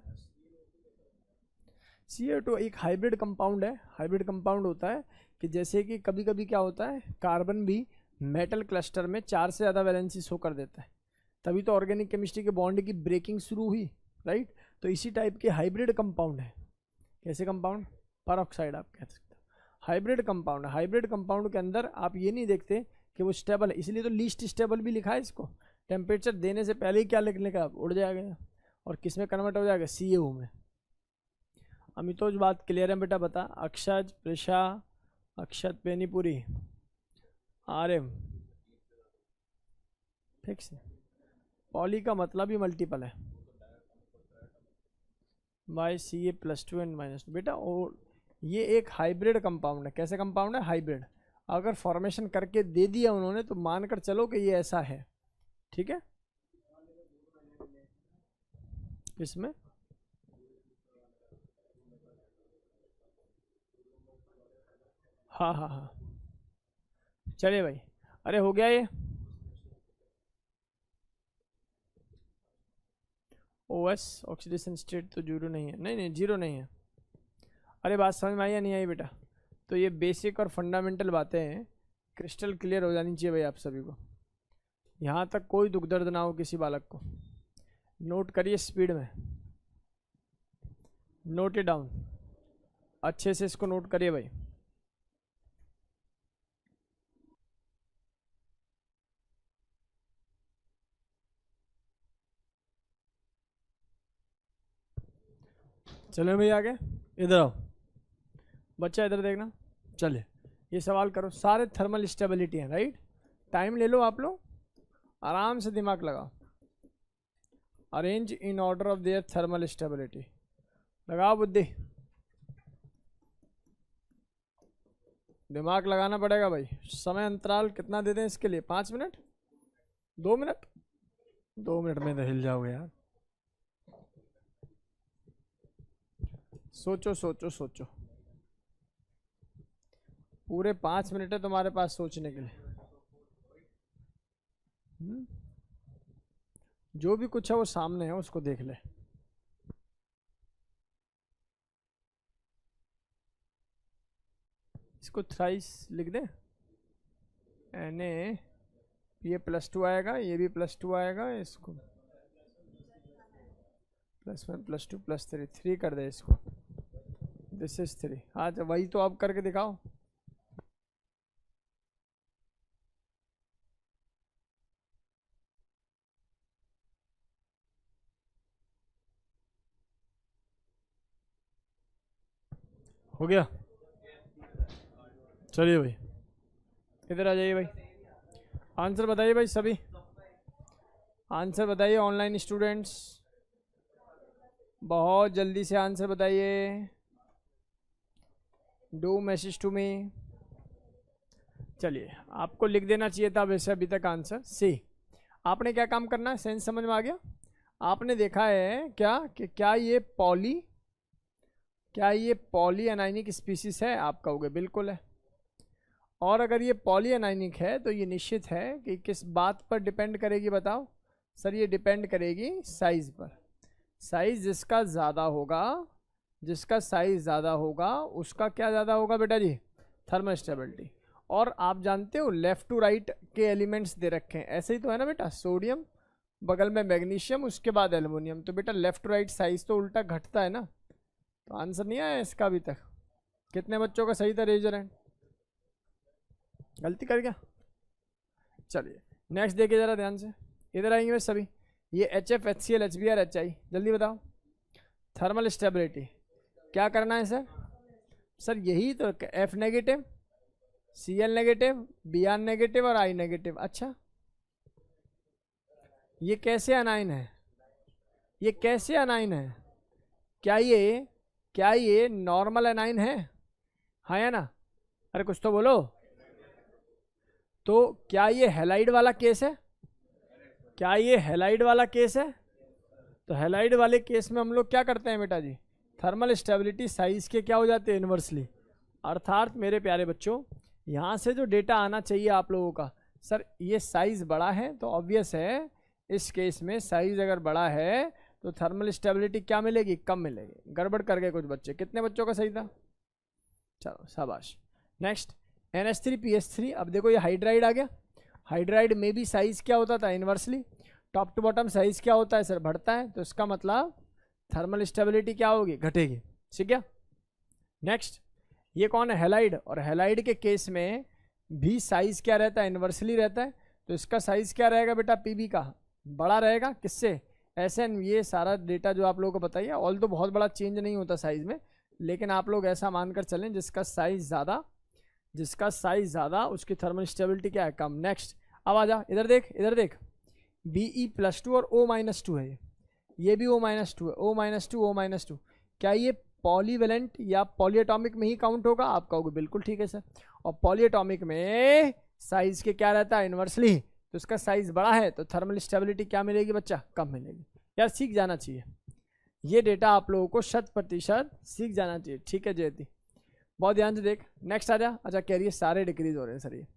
CO2 एक हाइब्रिड कंपाउंड है। हाइब्रिड कंपाउंड होता है कि जैसे कि कभी कभी क्या होता है, कार्बन भी मेटल क्लस्टर में 4 से ज़्यादा वैलेंसी शो कर देता है, तभी तो ऑर्गेनिक केमिस्ट्री के बॉन्ड की ब्रेकिंग शुरू हुई, राइट? तो इसी टाइप के हाइब्रिड कंपाउंड है। कैसे कंपाउंड? परऑक्साइड आप कह सकते हो। हाइब्रिड कंपाउंड, हाइब्रिड कंपाउंड के अंदर आप ये नहीं देखते कि वो स्टेबल है, इसलिए तो लीस्ट स्टेबल भी लिखा है इसको। टेम्परेचर देने से पहले ही क्या लिखने का, उड़ जाएगा। और किस में कन्वर्ट हो जाएगा, CaO में। अमितोज बात क्लियर है बेटा? बता। अक्षज, प्रिशा, अक्षत, बेनीपुरी, RM, फिक्स है। पॉली का मतलब ही मल्टीपल है, बाय Ca+2 एंड -2 बेटा। और ये एक हाइब्रिड कंपाउंड है। कैसे कंपाउंड है? हाइब्रिड। अगर फॉर्मेशन करके दे दिया उन्होंने तो मानकर चलो कि ये ऐसा है, ठीक है? इसमें हाँ हाँ हाँ, चलिए भाई। अरे हो गया ये OS ऑक्सीडेशन स्टेट तो 0 नहीं है, नहीं नहीं 0 नहीं है। अरे बात समझ में आई या नहीं आई बेटा? तो ये बेसिक और फंडामेंटल बातें हैं, क्रिस्टल क्लियर हो जानी चाहिए भाई आप सभी को। यहाँ तक कोई दुख दर्द ना हो किसी बालक को। नोट करिए स्पीड में, नोट इट डाउन, अच्छे से इसको नोट करिए भाई। चलो भाई आगे, इधर आओ बच्चा, इधर देखना। चलिए ये सवाल करो, सारे थर्मल स्टेबिलिटी हैं, राइट? टाइम ले लो आप लोग, आराम से दिमाग लगाओ। Arrange in order of there thermal stability, लगाओ बुद्धि, दिमाग लगाना पड़ेगा भाई। समय अंतराल कितना दे दें इसके लिए? 5 मिनट, 2 मिनट? 2 मिनट में तो हिल जाओगे यार। सोचो सोचो सोचो, पूरे 5 मिनट है तुम्हारे पास सोचने के लिए। जो भी कुछ है वो सामने है, उसको देख ले। इसको थ्राइस लिख दे, Na, ये +2 आएगा, ये भी +2 आएगा, इसको +1 +2 +3, 3 कर दे इसको, दिस इज 3। हाँ तो वही तो आप करके दिखाओ। हो गया? चलिए भाई इधर आ जाइए भाई, आंसर बताइए भाई सभी, आंसर बताइए ऑनलाइन स्टूडेंट्स, बहुत जल्दी से आंसर बताइए। Do message to me. चलिए आपको लिख देना चाहिए था वैसे अभी तक आंसर। सी, आपने क्या काम करना है, सेंस समझ में आ गया? आपने देखा है क्या कि क्या ये पॉली एनाइनिक स्पीसीज है? आप कहोगे बिल्कुल है। और अगर ये पॉली एनाइनिक है तो ये निश्चित है कि किस बात पर डिपेंड करेगी, बताओ? सर ये डिपेंड करेगी साइज पर। साइज जिसका ज़्यादा होगा, जिसका साइज ज़्यादा होगा उसका क्या ज़्यादा होगा बेटा जी? Thermal stability. और आप जानते हो लेफ्ट टू राइट के एलिमेंट्स दे रखे हैं, ऐसे ही तो है ना बेटा, सोडियम बगल में मैग्नीशियम उसके बाद एल्युमिनियम, तो बेटा लेफ्ट टू राइट साइज तो उल्टा घटता है ना, तो आंसर नहीं आया इसका अभी तक। कितने बच्चों का सही था रेजर हैंड? गलती कर गया। चलिए नेक्स्ट देखिए जरा ध्यान से, इधर आएंगे वे सभी, ये HF HCl HBr HI, जल्दी बताओ। थर्मल स्टेबिलिटी क्या करना है सर? सर यही तो, F negative, Cl negative, Br negative और I नेगेटिव। अच्छा ये कैसे अनाइन है? ये कैसे अनाइन है? क्या ये नॉर्मल अनाइन है? हाँ या ना? अरे कुछ तो बोलो। तो क्या ये हैलाइड वाला केस है? क्या ये हैलाइड वाला केस है? तो हैलाइड वाले केस में हम लोग क्या करते हैं बेटा जी, थर्मल स्टेबिलिटी साइज के क्या हो जाते हैं, इन्वर्सली। अर्थात मेरे प्यारे बच्चों, यहाँ से जो डेटा आना चाहिए आप लोगों का, सर ये साइज बड़ा है तो ऑब्वियस है इस केस में साइज अगर बड़ा है तो थर्मल स्टेबिलिटी क्या मिलेगी, कम मिलेगी। गड़बड़ कर गए कुछ बच्चे। कितने बच्चों का सही था? चलो शाबाश। Next NH3PH3। अब देखो ये हाइड्राइड आ गया, हाइड्राइड में भी साइज क्या होता था, inversely. Top to bottom size क्या होता है सर, बढ़ता है, तो इसका मतलब थर्मल स्टेबिलिटी क्या होगी, घटेगी। ठीक है। नेक्स्ट ये कौन है, हैलाइड, और हैलाइड के केस में भी साइज क्या रहता है, इन्वर्सली रहता है, तो इसका साइज क्या रहेगा बेटा, PB का बड़ा रहेगा। किससे? SN। ये सारा डेटा जो आप लोगों को बताइए, ऑल तो बहुत बड़ा चेंज नहीं होता साइज में, लेकिन आप लोग ऐसा मानकर चलें जिसका साइज ज़्यादा उसकी थर्मल स्टेबिलिटी क्या है, कम। नेक्स्ट अब आ जा, इधर देख, Be+2 और O-2 है, ये भी O-2 है, O-2। क्या ये पॉलीवेलेंट या पॉलीएटॉमिक में ही काउंट होगा? आप कहोगे बिल्कुल ठीक है सर। और पॉलीएटॉमिक में साइज के क्या रहता है, इन्वर्सली, तो इसका साइज बड़ा है तो थर्मल स्टेबिलिटी क्या मिलेगी बच्चा, कम मिलेगी। यार सीख जाना चाहिए, ये डेटा आप लोगों को 100% सीख जाना चाहिए। ठीक है जयती, बहुत ध्यान से देख। नेक्स्ट आ जा। अच्छा कह रही है सारे डिक्रीज हो रहे हैं सर, ये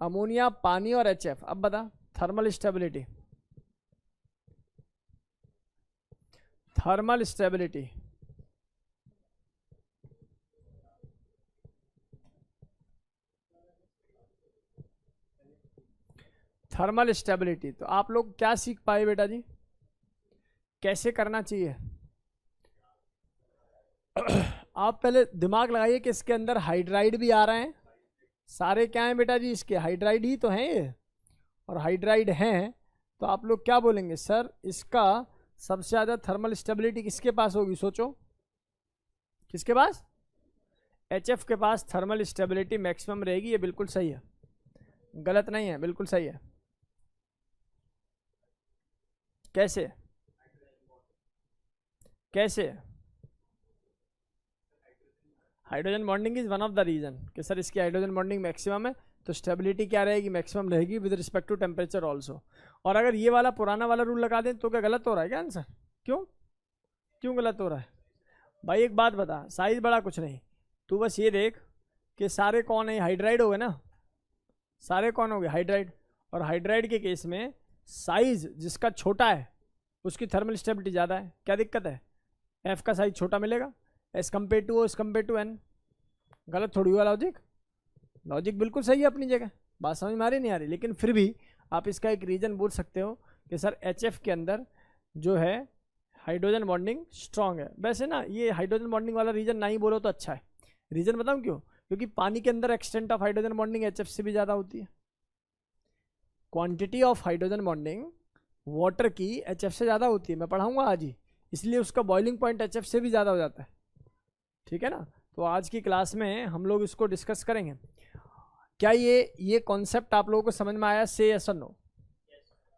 अमोनिया, पानी और HF। अब बता थर्मल स्टेबिलिटी, थर्मल स्टेबिलिटी तो आप लोग क्या सीख पाए बेटा जी, कैसे करना चाहिए? आप पहले दिमाग लगाइए कि इसके अंदर हाइड्राइड भी आ रहे हैं, सारे क्या हैं बेटा जी, इसके हाइड्राइड ही तो हैं ये, और हाइड्राइड हैं तो आप लोग क्या बोलेंगे, सर इसका सबसे ज़्यादा थर्मल स्टेबिलिटी किसके पास होगी? सोचो किसके पास? HF के पास थर्मल स्टेबिलिटी मैक्सिमम रहेगी। ये बिल्कुल सही है, गलत नहीं है, बिल्कुल सही है। कैसे? Hydrogen bonding is one of the reason कि सर इसकी हाइड्रोजन बॉन्डिंग मैक्सिमम है, तो स्टेबिलिटी क्या रहेगी, मैक्सिमम रहेगी with respect to temperature also. और अगर ये वाला पुराना वाला रूल लगा दें तो क्या गलत हो रहा है क्या आंसर? क्यों गलत हो रहा है भाई? एक बात बता, साइज बड़ा कुछ नहीं, तू बस ये देख कि सारे कौन है, हाइड्राइड हो गए ना, सारे कौन हो गए, हाइड्राइड। और हाइड्राइड के केस में साइज जिसका छोटा है उसकी थर्मल स्टेबिलिटी ज़्यादा है। क्या दिक्कत है? F का साइज छोटा मिलेगा एज कम्पेयर टू N। गलत थोड़ी हुआ लॉजिक बिल्कुल सही है अपनी जगह, बात समझ में आ रही नहीं आ रही? लेकिन फिर भी आप इसका एक रीज़न बोल सकते हो कि सर HF के अंदर जो है हाइड्रोजन बॉन्डिंग स्ट्रांग है। वैसे ना ये हाइड्रोजन बॉन्डिंग वाला रीजन नहीं बोलो तो अच्छा है। रीजन बताऊं क्यों? क्योंकि पानी के अंदर extent of hydrogen bonding HF से भी ज़्यादा होती है, quantity of hydrogen bonding water की HF से ज़्यादा होती है। मैं पढ़ाऊंगा आज ही, इसलिए उसका बॉइलिंग पॉइंट HF से भी ज़्यादा हो जाता है। ठीक है ना? तो आज की क्लास में हम लोग इसको डिस्कस करेंगे। क्या ये कॉन्सेप्ट आप लोगों को समझ में आया? से यस और नो?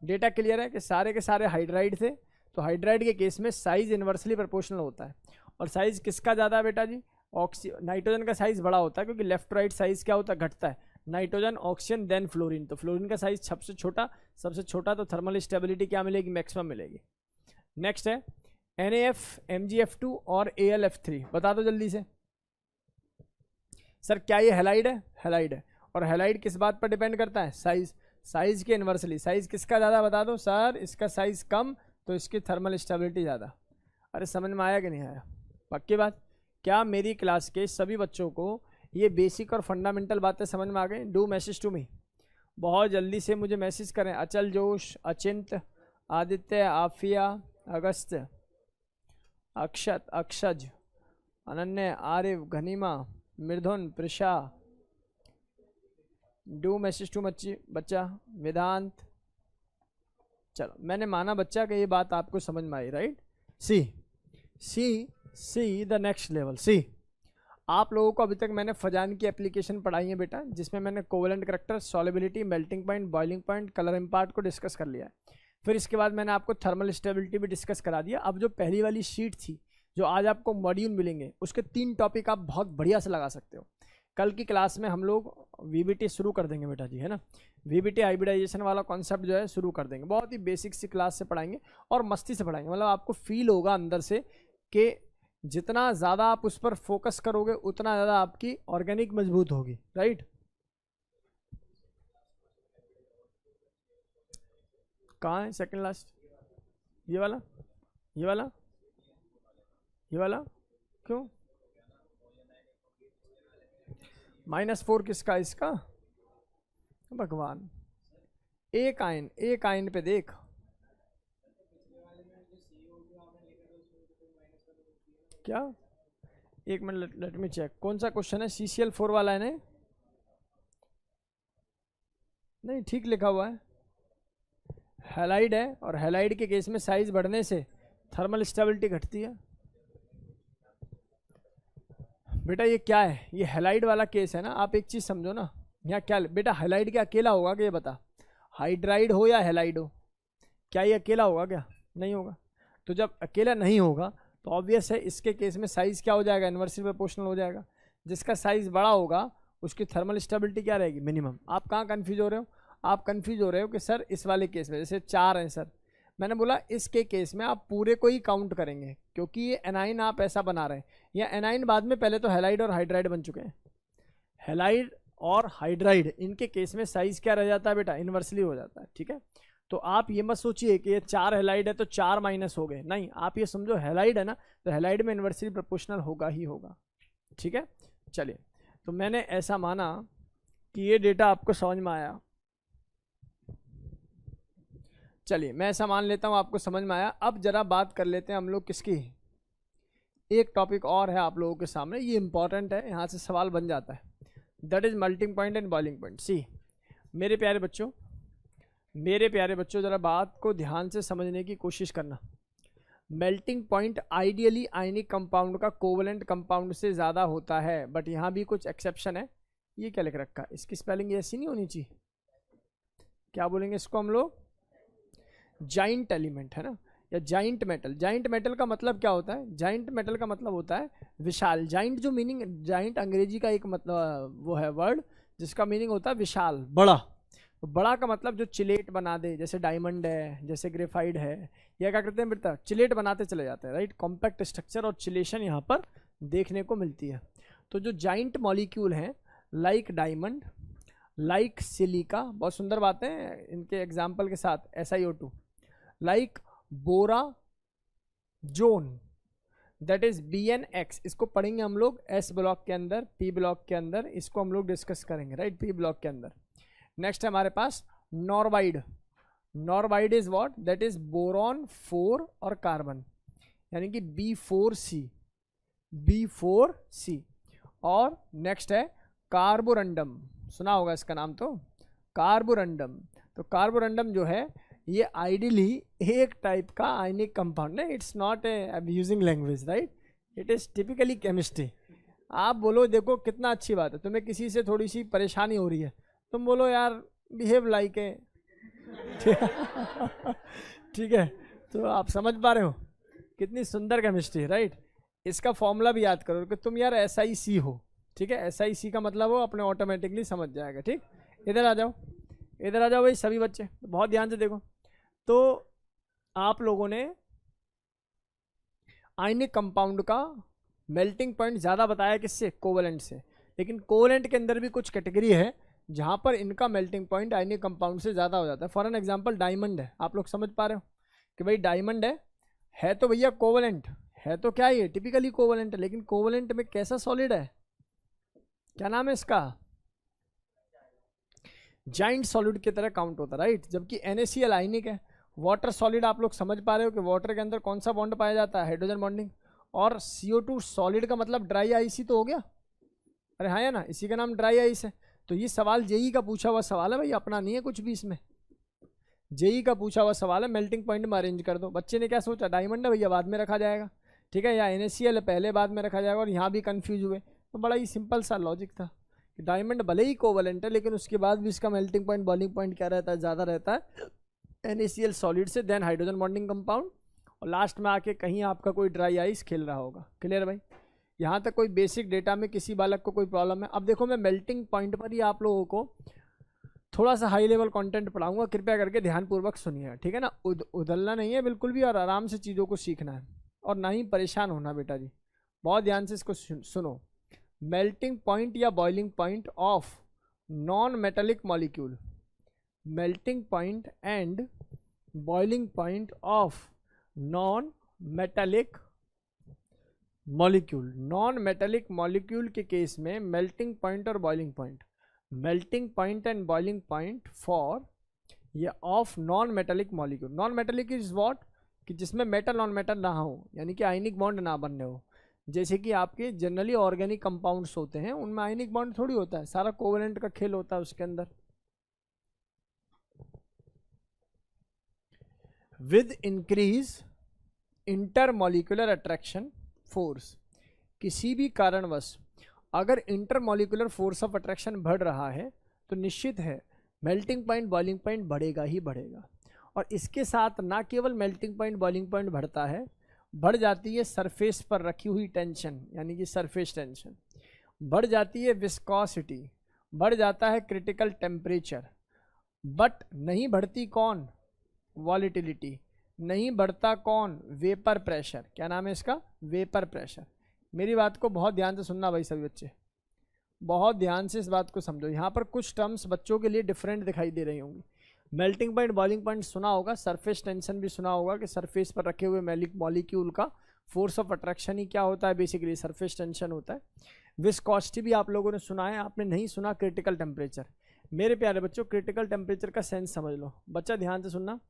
डेटा क्लियर है कि सारे के सारे हाइड्राइड थे, तो हाइड्राइड के केस में साइज इन्वर्सली प्रोपोर्शनल होता है। और साइज किसका ज़्यादा है बेटा जी? नाइट्रोजन का साइज बड़ा होता है, क्योंकि लेफ्ट राइट साइज क्या होता है, घटता है। नाइट्रोजन, ऑक्सीजन, देन फ्लोरीन, तो फ्लोरीन का साइज सबसे छोटा, तो थर्मल स्टेबिलिटी क्या मिलेगी? मैक्सिमम मिलेगी। नेक्स्ट है NaF, MgF2 और AlF3। बता दो जल्दी से सर, क्या ये हैलाइड है? हैलाइड है। और हैलाइड किस बात पर डिपेंड करता है? साइज के इन्वर्सली। साइज किसका ज़्यादा बता दो सर? इसका साइज कम तो इसकी थर्मल स्टेबिलिटी ज़्यादा। अरे समझ में आया कि नहीं आया? पक्की बात। क्या मेरी क्लास के सभी बच्चों को ये बेसिक और फंडामेंटल बातें समझ में आ गई। डू मैसेज टू मी, बहुत जल्दी से मुझे मैसेज करें। अचल, जोश, अचिंत, Aditya, Aafia, Agastya, Akshat, Akshaj, Ananya, Arif, Ghanima, Mridhun, Prasha. Do message to बच्चा, वेदांत। चलो, मैंने माना बच्चा कि ये बात आपको समझ में आई, right. See see see the next level. See, आप लोगों को अभी तक मैंने फजान की एप्लीकेशन पढ़ाई है बेटा, जिसमें मैंने covalent character, solubility, melting point, boiling point, colour impart को डिस्कस कर लिया है। फिर इसके बाद मैंने आपको थर्मल स्टेबिलिटी भी डिस्कस करा दिया। अब जो पहली वाली शीट थी, जो आज आपको मॉड्यूल मिलेंगे, उसके 3 टॉपिक आप बहुत बढ़िया से लगा सकते हो। कल की क्लास में हम लोग वीबीटी शुरू कर देंगे बेटा जी, है ना। वीबीटी हाइब्रिडाइजेशन वाला कॉन्सेप्ट जो है शुरू कर देंगे। बहुत ही बेसिक सी क्लास से पढ़ाएंगे और मस्ती से पढ़ाएंगे। मतलब आपको फील होगा अंदर से कि जितना ज़्यादा आप उस पर फोकस करोगे उतना ज़्यादा आपकी ऑर्गेनिक मजबूत होगी, राइट। कहाँ है सेकंड लास्ट? ये वाला, ये वाला, ये वाला क्यों? -4 किसका? इसका। भगवान, एक आयन पे देख। क्या? एक मिनट, लेट मी चेक। कौन सा क्वेश्चन है? CCl4 वाला है ना? नहीं, ठीक लिखा हुआ है। हैलाइड है, और हैलाइड के केस में साइज बढ़ने से थर्मल स्टेबिलिटी घटती है। बेटा ये क्या है? ये हैलाइड वाला केस है ना। आप एक चीज समझो ना, यहाँ क्या बेटा, हैलाइड क्या अकेला होगा? कि ये बता, हाइड्राइड हो या हैलाइड हो, क्या ये अकेला होगा? क्या नहीं होगा। तो जब अकेला नहीं होगा तो ऑब्वियस है इसके केस में साइज क्या हो जाएगा? इन्वर्सली प्रोपोर्शनल हो जाएगा। जिसका साइज बड़ा होगा उसकी थर्मल स्टेबिलिटी क्या रहेगी? मिनिमम। आप कहाँ कंफ्यूज हो रहे हो? आप कंफ्यूज हो रहे हो कि सर इस वाले केस में जैसे 4 हैं सर, मैंने बोला इसके केस में आप पूरे को ही काउंट करेंगे, क्योंकि ये एनाइन आप ऐसा बना रहे हैं, या एनाइन बाद में, पहले तो हैलाइड और हाइड्राइड बन चुके हैं। हैलाइड और हाइड्राइड, इनके केस में साइज क्या रह जाता है बेटा? इन्वर्सली हो जाता है, ठीक है। तो आप ये मत सोचिए कि ये 4 हैलाइड है तो 4 माइनस हो गए, नहीं। आप ये समझो हैलाइड है ना, तो हैलाइड में इन्वर्सली प्रोपोर्शनल होगा ही होगा, ठीक है। चलिए, तो मैंने ऐसा माना कि ये डेटा आपको समझ में आया। चलिए, मैं ऐसा मान लेता हूँ आपको समझ में आया। अब जरा बात कर लेते हैं हम लोग किसकी। एक टॉपिक और है आप लोगों के सामने, ये इंपॉर्टेंट है, यहाँ से सवाल बन जाता है। That is melting point and boiling point. See मेरे प्यारे बच्चों, जरा बात को ध्यान से समझने की कोशिश करना। Melting point ideally ionic compound का कोवेलेंट कंपाउंड से ज़्यादा होता है, बट यहाँ भी कुछ एक्सेप्शन है। ये क्या लिख रखा है? इसकी स्पेलिंग ऐसी नहीं होनी चाहिए। क्या बोलेंगे इसको हम लोग? जाइंट एलिमेंट, है ना, या जाइंट मेटल। जाइंट मेटल का मतलब क्या होता है? जाइंट मेटल का मतलब होता है विशाल। जाइंट जो मीनिंग, जाइंट अंग्रेजी का एक मतलब वो है वर्ड जिसका मीनिंग होता है विशाल, बड़ा। तो बड़ा का मतलब जो चिलेट बना दे, जैसे डायमंड है, जैसे ग्रेफाइड है, या क्या करते हैं बेटा? चिलेट बनाते चले जाते हैं, राइट। कॉम्पैक्ट स्ट्रक्चर और चिलेशन यहाँ पर देखने को मिलती है। तो जो जाइंट मॉलिक्यूल हैं, लाइक डायमंड, लाइक सिलिका, बहुत सुंदर बातें इनके एग्जाम्पल के साथ, SiO2, like Bora zone, that is BnX। इसको पढ़ेंगे हम लोग S ब्लॉक के अंदर, P ब्लॉक के अंदर, इसको हम लोग डिस्कस करेंगे, राइट, P ब्लॉक के अंदर। नेक्स्ट है हमारे पास norbide. Norbide is what? That is boron 4 और कार्बन, यानी कि B4C। और नेक्स्ट है कार्बोरंडम, सुना होगा इसका नाम तो, कार्बोरंडम। तो कार्बोरंडम जो है ये आइडियली एक टाइप का आयनिक कंपाउंड है। It's not a abusing language, right, it is typically chemistry. आप बोलो देखो कितना अच्छी बात है, तुम्हें किसी से थोड़ी सी परेशानी हो रही है, तुम बोलो यार बिहेव लाइक ए, ठीक है। तो आप समझ पा रहे हो कितनी सुंदर केमिस्ट्री, राइट। इसका फॉर्मूला भी याद करो कि तुम यार SiC हो, ठीक है। SiC का मतलब हो अपने ऑटोमेटिकली समझ जाएगा, ठीक। इधर आ जाओ, इधर आ जाओ भाई सभी बच्चे, बहुत ध्यान से देखो। तो आप लोगों ने आयनिक कंपाउंड का मेल्टिंग पॉइंट ज़्यादा बताया किससे? कोवेलेंट से। लेकिन कोवेलेंट के अंदर भी कुछ कैटेगरी है जहाँ पर इनका मेल्टिंग पॉइंट आयनिक कंपाउंड से ज़्यादा हो जाता है। फॉर एन एग्जांपल डायमंड है, आप लोग समझ पा रहे हो कि भाई डायमंड है तो भैया कोवेलेंट है, तो क्या ये टिपिकली कोवेलेंट है, लेकिन कोवेलेंट में कैसा सॉलिड है? क्या नाम है इसका, जाइंट सॉलिड की तरह काउंट होता है, राइट। जबकि NaCl आयनिक है। वाटर सॉलिड आप लोग समझ पा रहे हो कि वाटर के अंदर कौन सा बॉन्ड पाया जाता है, हाइड्रोजन बॉन्डिंग। और CO2 सॉलिड का मतलब ड्राई आइस ही तो हो गया, अरे हाँ या ना, इसी का नाम ड्राई आइस है। तो ये सवाल जेई का पूछा हुआ सवाल है भाई, अपना नहीं है कुछ भी इसमें, जेई का पूछा हुआ सवाल है। मेल्टिंग पॉइंट में अरेंज कर दो। बच्चे ने क्या सोचा, डायमंड है भैया बाद में रखा जाएगा, ठीक है, या NaCl पहले बाद में रखा जाएगा, और यहाँ भी कंफ्यूज हुए। तो बड़ा ही सिंपल सा लॉजिक था कि डायमंड भले ही कोवलेंट है लेकिन उसके बाद भी इसका मेल्टिंग पॉइंट बॉइलिंग पॉइंट क्या रहता है, ज़्यादा रहता है NaCl सॉलिड से, देन हाइड्रोजन बॉन्डिंग कंपाउंड, और लास्ट में आके कहीं आपका कोई ड्राई आइस खेल रहा होगा। क्लियर भाई, यहाँ तक कोई बेसिक डेटा में किसी बालक को कोई प्रॉब्लम है? अब देखो मैं मेल्टिंग पॉइंट पर ही आप लोगों को थोड़ा सा हाई लेवल कंटेंट पढ़ाऊंगा, कृपया करके ध्यानपूर्वक सुनिए, ठीक है ना। उधलना नहीं है बिल्कुल भी, और आराम से चीज़ों को सीखना है, और ना ही परेशान होना बेटा जी। बहुत ध्यान से इसको सुनो। मेल्टिंग पॉइंट या boiling point of non metallic molecule, melting point and boiling point of non metallic molecule. Non metallic molecule के केस में मेल्टिंग पॉइंट और boiling point, melting point and boiling point for ये of non metallic molecule. Non metallic is what, कि जिसमें metal non metal ना हो, यानी कि आयनिक बॉन्ड ना बनने हो। जैसे कि आपके जनरली ऑर्गेनिक कंपाउंड्स होते हैं, उनमें आयनिक बॉन्ड थोड़ी होता है, सारा कोवेलेंट का खेल होता है उसके अंदर। With increase intermolecular attraction force, किसी भी कारणवश अगर इंटरमॉलिक्यूलर फोर्स ऑफ अट्रैक्शन बढ़ रहा है तो निश्चित है मेल्टिंग पॉइंट बॉइलिंग पॉइंट बढ़ेगा ही बढ़ेगा। और इसके साथ ना केवल मेल्टिंग पॉइंट बॉइलिंग पॉइंट बढ़ता है, बढ़ जाती है सरफेस पर रखी हुई टेंशन, यानी कि सरफेस टेंशन, बढ़ जाती है विस्कोसिटी, बढ़ जाता है क्रिटिकल टेम्परेचर, बट नहीं बढ़ती कौन, वॉलेटिलिटी, नहीं बढ़ता कौन, वेपर प्रेशर। क्या नाम है इसका, वेपर प्रेशर। मेरी बात को बहुत ध्यान से सुनना भाई सभी बच्चे, बहुत ध्यान से इस बात को समझो। यहाँ पर कुछ टर्म्स बच्चों के लिए डिफरेंट दिखाई दे रही होंगी। मेल्टिंग पॉइंट बॉइलिंग पॉइंट सुना होगा, सरफेस टेंशन भी सुना होगा कि सरफेस पर रखे हुए मॉलिक्यूल का फोर्स ऑफ अट्रैक्शन ही क्या होता है, बेसिकली सरफेस टेंशन होता है। विस्कोसिटी भी आप लोगों ने सुना है, आपने नहीं सुना क्रिटिकल टेम्परेचर। मेरे प्यारे बच्चों क्रिटिकल टेम्परेचर का सेंस समझ लो। बच्चा ध्यान से सुनना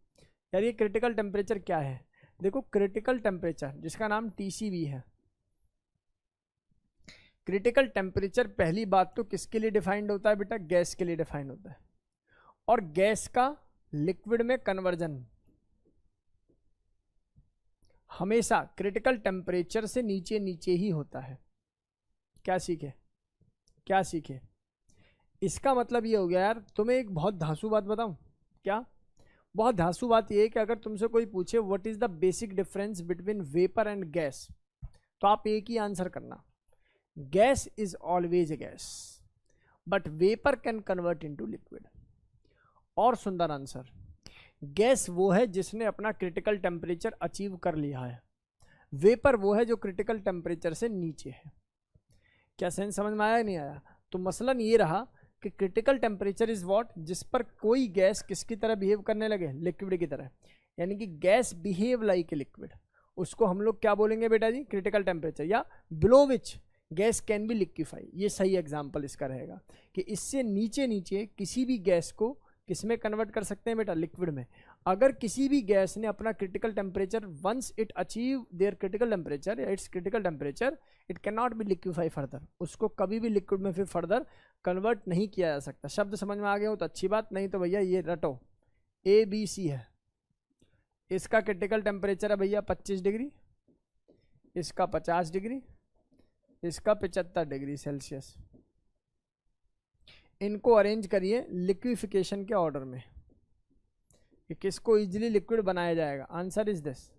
यार, ये क्रिटिकल टेम्परेचर क्या है। देखो क्रिटिकल टेम्परेचर जिसका नाम TCV है, क्रिटिकल टेम्परेचर पहली बात तो किसके लिए डिफाइंड होता है बेटा, गैस के लिए डिफाइंड होता है। और गैस का लिक्विड में कन्वर्जन हमेशा क्रिटिकल टेम्परेचर से नीचे नीचे ही होता है। क्या सीखे, क्या सीखे, इसका मतलब ये हो गया यार, तुम्हें एक बहुत धांसू बात बताऊं क्या, बहुत धांसू बात ये है कि अगर तुमसे कोई पूछे what is the basic difference between vapour and gas, तो आप एक ही आंसर करना, gas is always a gas but vapour can convert into liquid. और सुंदर आंसर, गैस वो है जिसने अपना क्रिटिकल टेम्परेचर अचीव कर लिया है, वेपर वो है जो क्रिटिकल टेम्परेचर से नीचे है। क्या सेंस समझ में आया नहीं आया? तो मसलन ये रहा कि क्रिटिकल टेम्परेचर इज व्हाट, जिस पर कोई गैस किसकी तरह बिहेव करने लगे, लिक्विड की तरह, यानी कि gas behave like a liquid, उसको हम लोग क्या बोलेंगे बेटा जी, क्रिटिकल टेम्परेचर, या below which gas can be liquefy. ये सही एग्जाम्पल इसका रहेगा कि इससे नीचे नीचे किसी भी गैस को किसमें कन्वर्ट कर सकते हैं बेटा, लिक्विड में। अगर किसी भी गैस ने अपना critical temperature, once it achieve their critical temperature या its critical temperature, it can not be liquefy further, उसको कभी भी लिक्विड में फिर फर्दर कन्वर्ट नहीं किया जा सकता। शब्द समझ में आ गया हो तो अच्छी बात, नहीं तो भैया ये रटो, ABC है, इसका क्रिटिकल टेम्परेचर है भैया 25 डिग्री, इसका 50 डिग्री, इसका 75 डिग्री सेल्सियस। इनको अरेंज करिए लिक्विफिकेशन के ऑर्डर में कि किसको इजीली लिक्विड बनाया जाएगा। Answer is this.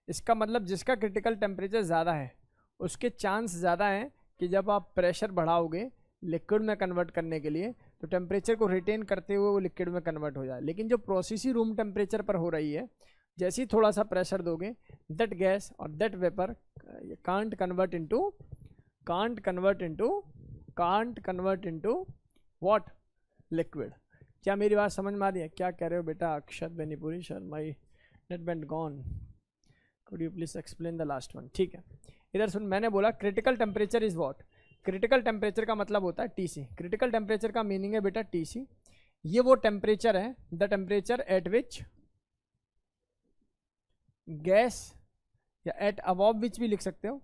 इसका मतलब जिसका क्रिटिकल टेम्परेचर ज़्यादा है उसके चांस ज़्यादा हैं कि जब आप प्रेशर बढ़ाओगे लिक्विड में कन्वर्ट करने के लिए तो टेम्परेचर को रिटेन करते हुए वो लिक्विड में कन्वर्ट हो जाए। लेकिन जो प्रोसेस ही रूम टेम्परेचर पर हो रही है, जैसे ही थोड़ा सा प्रेशर दोगे, दैट गैस और that vapour can't convert into what, liquid. क्या मेरी बात समझ में आ रही है? क्या कह रहे हो बेटा Akshat Benipuri sir, my net went gone, could you please explain the last one. ठीक है, इधर सुन, मैंने बोला critical temperature is what, critical temperature का मतलब होता है टीसी। क्रिटिकल टेम्परेचर का मीनिंग है बेटा टीसी। ये वो टेम्परेचर है, the temperature at which gas, या एट अबव विच भी लिख सकते हो,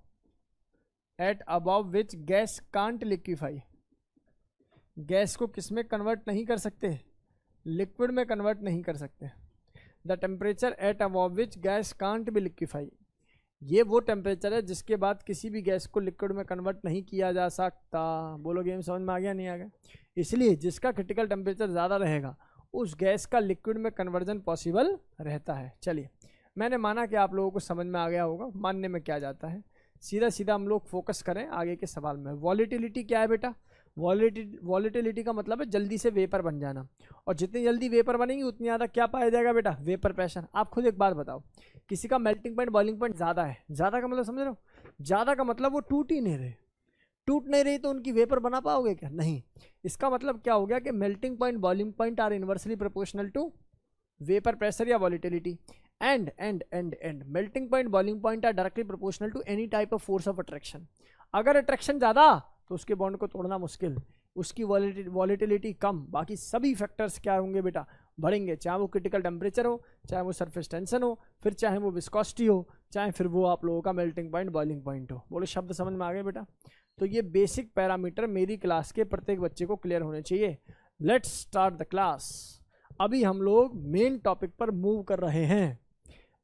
at above which gas can't liquefy. Gas को किस में कन्वर्ट नहीं कर सकते, लिक्विड में कन्वर्ट नहीं कर सकते। The temperature eight above which gas can't be liquefy, ये वो टेम्परेचर है जिसके बाद किसी भी गैस को लिक्विड में कन्वर्ट नहीं किया जा सकता। बोलो गेम समझ में आ गया नहीं आ गया? इसलिए जिसका क्रिटिकल टेम्परेचर ज़्यादा रहेगा उस गैस का लिक्विड में कन्वर्जन पॉसिबल रहता है। चलिए, मैंने माना कि आप लोगों को समझ में आ गया होगा, मानने में क्या जाता है। सीधा सीधा हम लोग फोकस करें आगे के सवाल में। वॉलेटिलिटी क्या है बेटा? वॉलेटिलिटी का मतलब है जल्दी से वेपर बन जाना, और जितनी जल्दी वेपर बनेगी उतनी ज़्यादा क्या पाया जाएगा बेटा? Vapour pressure. आप खुद एक बात बताओ, किसी का मेल्टिंग पॉइंट बॉइलिंग पॉइंट ज़्यादा है, ज़्यादा का मतलब समझ रहे हो? ज़्यादा का मतलब वो टूट ही नहीं रहे, टूट नहीं रही तो उनकी वेपर बना पाओगे क्या? नहीं। इसका मतलब क्या हो गया कि melting point boiling point are inversely proportional to vapour pressure या volatility, and melting point boiling point are directly proportional to any type of force of attraction. अगर अट्रैक्शन ज़्यादा तो उसके बॉन्ड को तोड़ना मुश्किल, उसकी वॉलेटिलिटी कम, बाकी सभी फैक्टर्स क्या होंगे बेटा? बढ़ेंगे। चाहे वो क्रिटिकल टेम्परेचर हो, चाहे वो सरफेस टेंशन हो, फिर चाहे वो विस्कोसिटी हो, चाहे फिर वो आप लोगों का मेल्टिंग पॉइंट बॉइलिंग पॉइंट हो। बोलो शब्द समझ में आ गए बेटा? तो ये बेसिक पैरामीटर मेरी क्लास के प्रत्येक बच्चे को क्लियर होने चाहिए। Let's start the class. अभी हम लोग मेन टॉपिक पर मूव कर रहे हैं,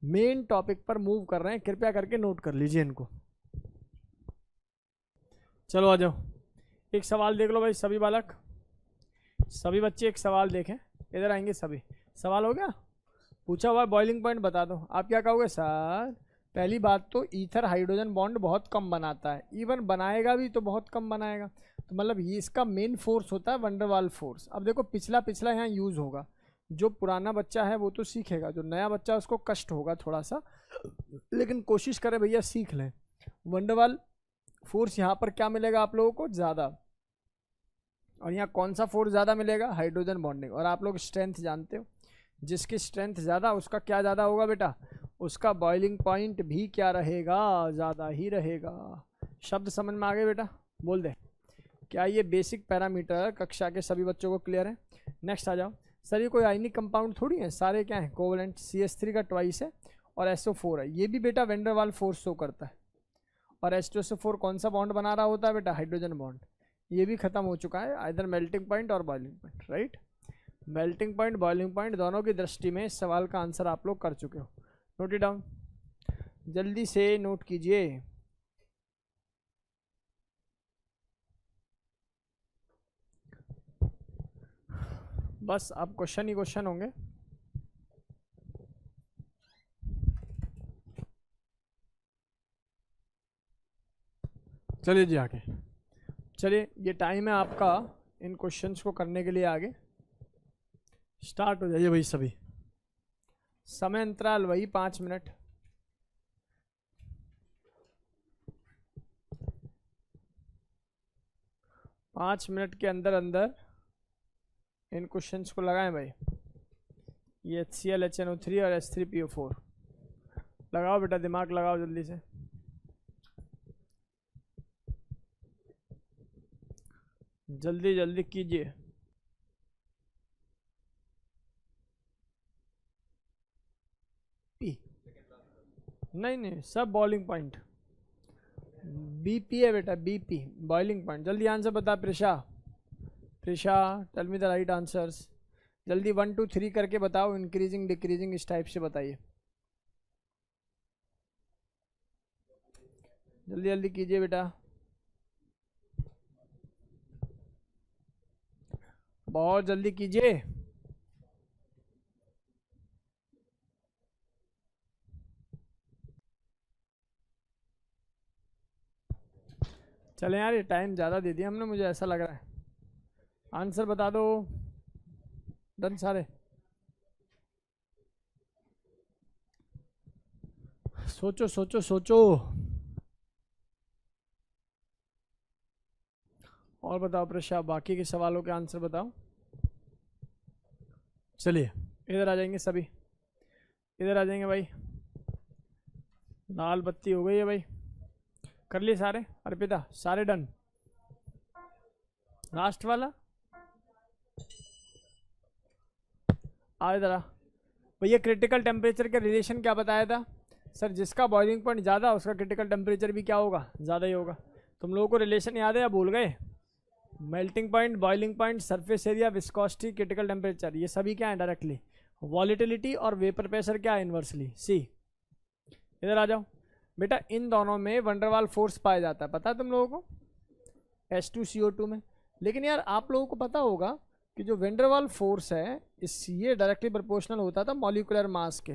मेन टॉपिक पर मूव कर रहे हैं। कृपया करके नोट कर लीजिए इनको। चलो आ जाओ, एक सवाल देख लो भाई सभी बालक, सभी बच्चे एक सवाल देखें। इधर आएंगे सभी। सवाल हो गया? पूछा हुआ बॉइलिंग पॉइंट बता दो। आप क्या कहोगे? सर पहली बात तो ईथर हाइड्रोजन बॉन्ड बहुत कम बनाता है, इवन बनाएगा भी तो बहुत कम बनाएगा, तो मतलब ये इसका मेन फोर्स होता है वंडरवाल फोर्स। अब देखो पिछला यहाँ यूज़ होगा, जो पुराना बच्चा है वो तो सीखेगा, जो नया बच्चा उसको कष्ट होगा थोड़ा सा, लेकिन कोशिश करें भैया सीख लें। वंडरवाल फोर्स यहाँ पर क्या मिलेगा आप लोगों को? ज़्यादा। और यहाँ कौन सा फोर्स ज़्यादा मिलेगा? Hydrogen bonding. और आप लोग स्ट्रेंथ जानते हो, जिसकी स्ट्रेंथ ज़्यादा उसका क्या ज़्यादा होगा बेटा? उसका बॉइलिंग पॉइंट भी क्या रहेगा? ज़्यादा ही रहेगा। शब्द समझ में आ गए बेटा? बोल दे। क्या ये बेसिक पैरामीटर कक्षा के सभी बच्चों को क्लियर है? नेक्स्ट आ जाओ। सर ये कोई आयनिक कंपाउंड थोड़ी है, सारे क्या है? कोवलेंट। CH3 का ट्वाइस है और SO4 है, ये भी बेटा वैंडरवाल फोर्स शो करता है। और H2SO4 कौन सा बॉन्ड बना रहा होता है बेटा? Hydrogen bond. ये भी खत्म हो चुका है, आइदर मेल्टिंग पॉइंट और boiling point, right? Melting point boiling point दोनों की दृष्टि में इस सवाल का आंसर आप लोग कर चुके हो। नोट इट डाउन, जल्दी से नोट कीजिए। बस अब क्वेश्चन ही क्वेश्चन होंगे। चलिए जी आगे, चलिए ये टाइम है आपका इन क्वेश्चंस को करने के लिए। आगे स्टार्ट हो जाइए भाई सभी। समय अंतराल वही 5 मिनट। पाँच मिनट के अंदर अंदर इन क्वेश्चंस को लगाएं भाई। ये HCl HNO3 और H3PO4 लगाओ बेटा, दिमाग लगाओ जल्दी से। जल्दी जल्दी कीजिए। नहीं सब बॉइलिंग पॉइंट BP है बेटा, BP बॉइलिंग पॉइंट। जल्दी आंसर बता Prisha. Prisha tell me the right answers. जल्दी 1 2 3 करके बताओ, इंक्रीजिंग डिक्रीजिंग इस टाइप से बताइए। जल्दी जल्दी कीजिए बेटा, बहुत जल्दी कीजिए। चले यार, ये टाइम ज़्यादा दे दिया हमने, मुझे ऐसा लग रहा है। आंसर बता दो। डन सारे? सोचो सोचो सोचो, और बताओ प्रशा, बाकी के सवालों के आंसर बताओ। चलिए इधर आ जाएंगे सभी, इधर आ जाएंगे भाई। लाल बत्ती हो गई है भाई, कर लिए सारे? अर्पिता सारे डन? लास्ट वाला आ जरा भैया, क्रिटिकल टेम्परेचर का रिलेशन क्या बताया था सर? जिसका बॉइलिंग पॉइंट ज़्यादा उसका क्रिटिकल टेम्परेचर भी क्या होगा? ज़्यादा ही होगा। तुम लोगों को रिलेशन याद है या भूल गए? Melting point, boiling point, surface area, viscosity, critical temperature, ये सभी क्या है डायरेक्टली? वॉलेटिलिटी और वेपर प्रेशर क्या है इन्वर्सली? सी। इधर आ जाओ बेटा, इन दोनों में वंडरवाल फोर्स पाया जाता है, पता है तुम लोगों को? H2CO2 में। लेकिन यार आप लोगों को पता होगा कि जो वंडरवाल फोर्स है ये डायरेक्टली प्रोपोर्शनल होता था मॉलिक्यूलर मास के।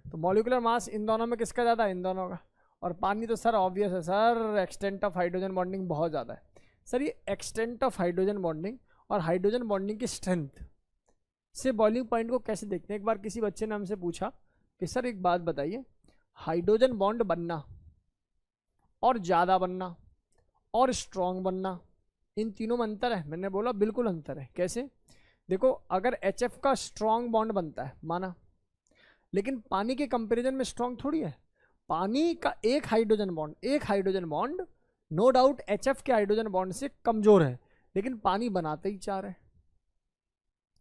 तो मॉलिक्यूलर मास इन दोनों में किसका ज़्यादा है? इन दोनों का। और पानी तो सर ऑब्वियस है sir, extent of hydrogen bonding बहुत ज़्यादा है सर। ये एक्सटेंट ऑफ हाइड्रोजन बॉन्डिंग और हाइड्रोजन बॉन्डिंग की स्ट्रेंथ से बॉइलिंग पॉइंट को कैसे देखते हैं? एक बार किसी बच्चे ने हमसे पूछा कि सर एक बात बताइए, हाइड्रोजन बॉन्ड बनना और ज़्यादा बनना और स्ट्रॉन्ग बनना, इन तीनों में अंतर है? मैंने बोला बिल्कुल अंतर है। कैसे? देखो, अगर HF का स्ट्रॉन्ग बॉन्ड बनता है माना, लेकिन पानी के कंपैरिजन में स्ट्रॉन्ग थोड़ी है। पानी का एक hydrogen bond no doubt HF के हाइड्रोजन बॉन्ड से कमजोर है, लेकिन पानी बनाते ही 4 है।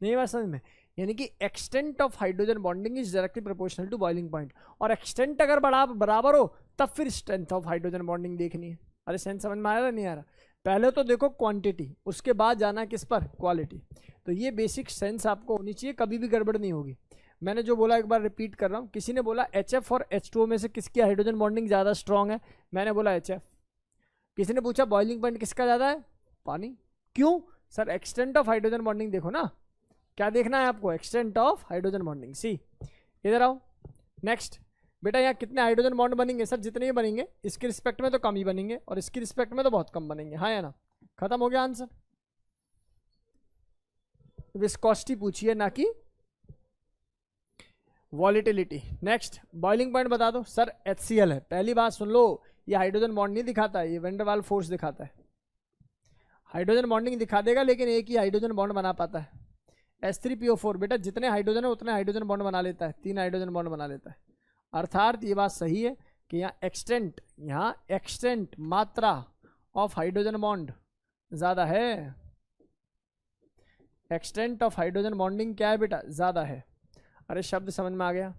नहीं बात समझ में? यानी कि extent of hydrogen bonding is directly proportional to boiling point. और एक्सटेंट अगर बराबर हो तब फिर स्ट्रेंथ ऑफ हाइड्रोजन बॉन्डिंग देखनी है। अरे सेंस समझ में आ रहा नहीं आ रहा? पहले तो देखो क्वांटिटी, उसके बाद जाना किस पर? क्वालिटी। तो ये बेसिक सेंस आपको होनी चाहिए, कभी भी गड़बड़ नहीं होगी। मैंने जो बोला एक बार रिपीट कर रहा हूँ। किसी ने बोला HF और H2O में से किसकी हाइड्रोजन बॉन्डिंग ज़्यादा स्ट्रॉन्ग है? मैंने बोला HF। किसी ने पूछा बॉइलिंग पॉइंट किसका ज़्यादा है? पानी। क्यों सर? एक्सटेंट ऑफ हाइड्रोजन बॉन्डिंग देखो ना। क्या देखना है आपको? Extent of hydrogen bonding. See, इधर आओ। नेक्स्ट बेटा, यहाँ कितने हाइड्रोजन बॉन्ड बनेंगे सर? जितने ही बनेंगे, इसके रिस्पेक्ट में तो कम ही बनेंगे और इसकी रिस्पेक्ट में तो बहुत कम बनेंगे। हाँ या ना? खत्म हो गया आंसर। विस्कोसिटी पूछिए ना कि वॉलेटिलिटी। नेक्स्ट, बॉइलिंग पॉइंट बता दो सर। HCl है। पहली बात सुन लो, ये हाइड्रोजन बॉन्ड नहीं दिखाता है, ये वैन फोर्स दिखाता है। हाइड्रोजन बॉन्डिंग दिखा देगा लेकिन एक ही हाइड्रोजन बॉन्ड बना पाता है। H3PO4 बेटा, जितने हाइड्रोजन है उतने हाइड्रोजन बॉन्ड बना लेता है, 3 हाइड्रोजन बॉन्ड बना लेता है। अर्थात ये बात सही है कि यहाँ एक्सटेंट मात्रा ऑफ हाइड्रोजन बॉन्ड ज़्यादा है। एक्सटेंट ऑफ हाइड्रोजन बॉन्डिंग क्या है बेटा? ज़्यादा है। अरे शब्द समझ में आ गया?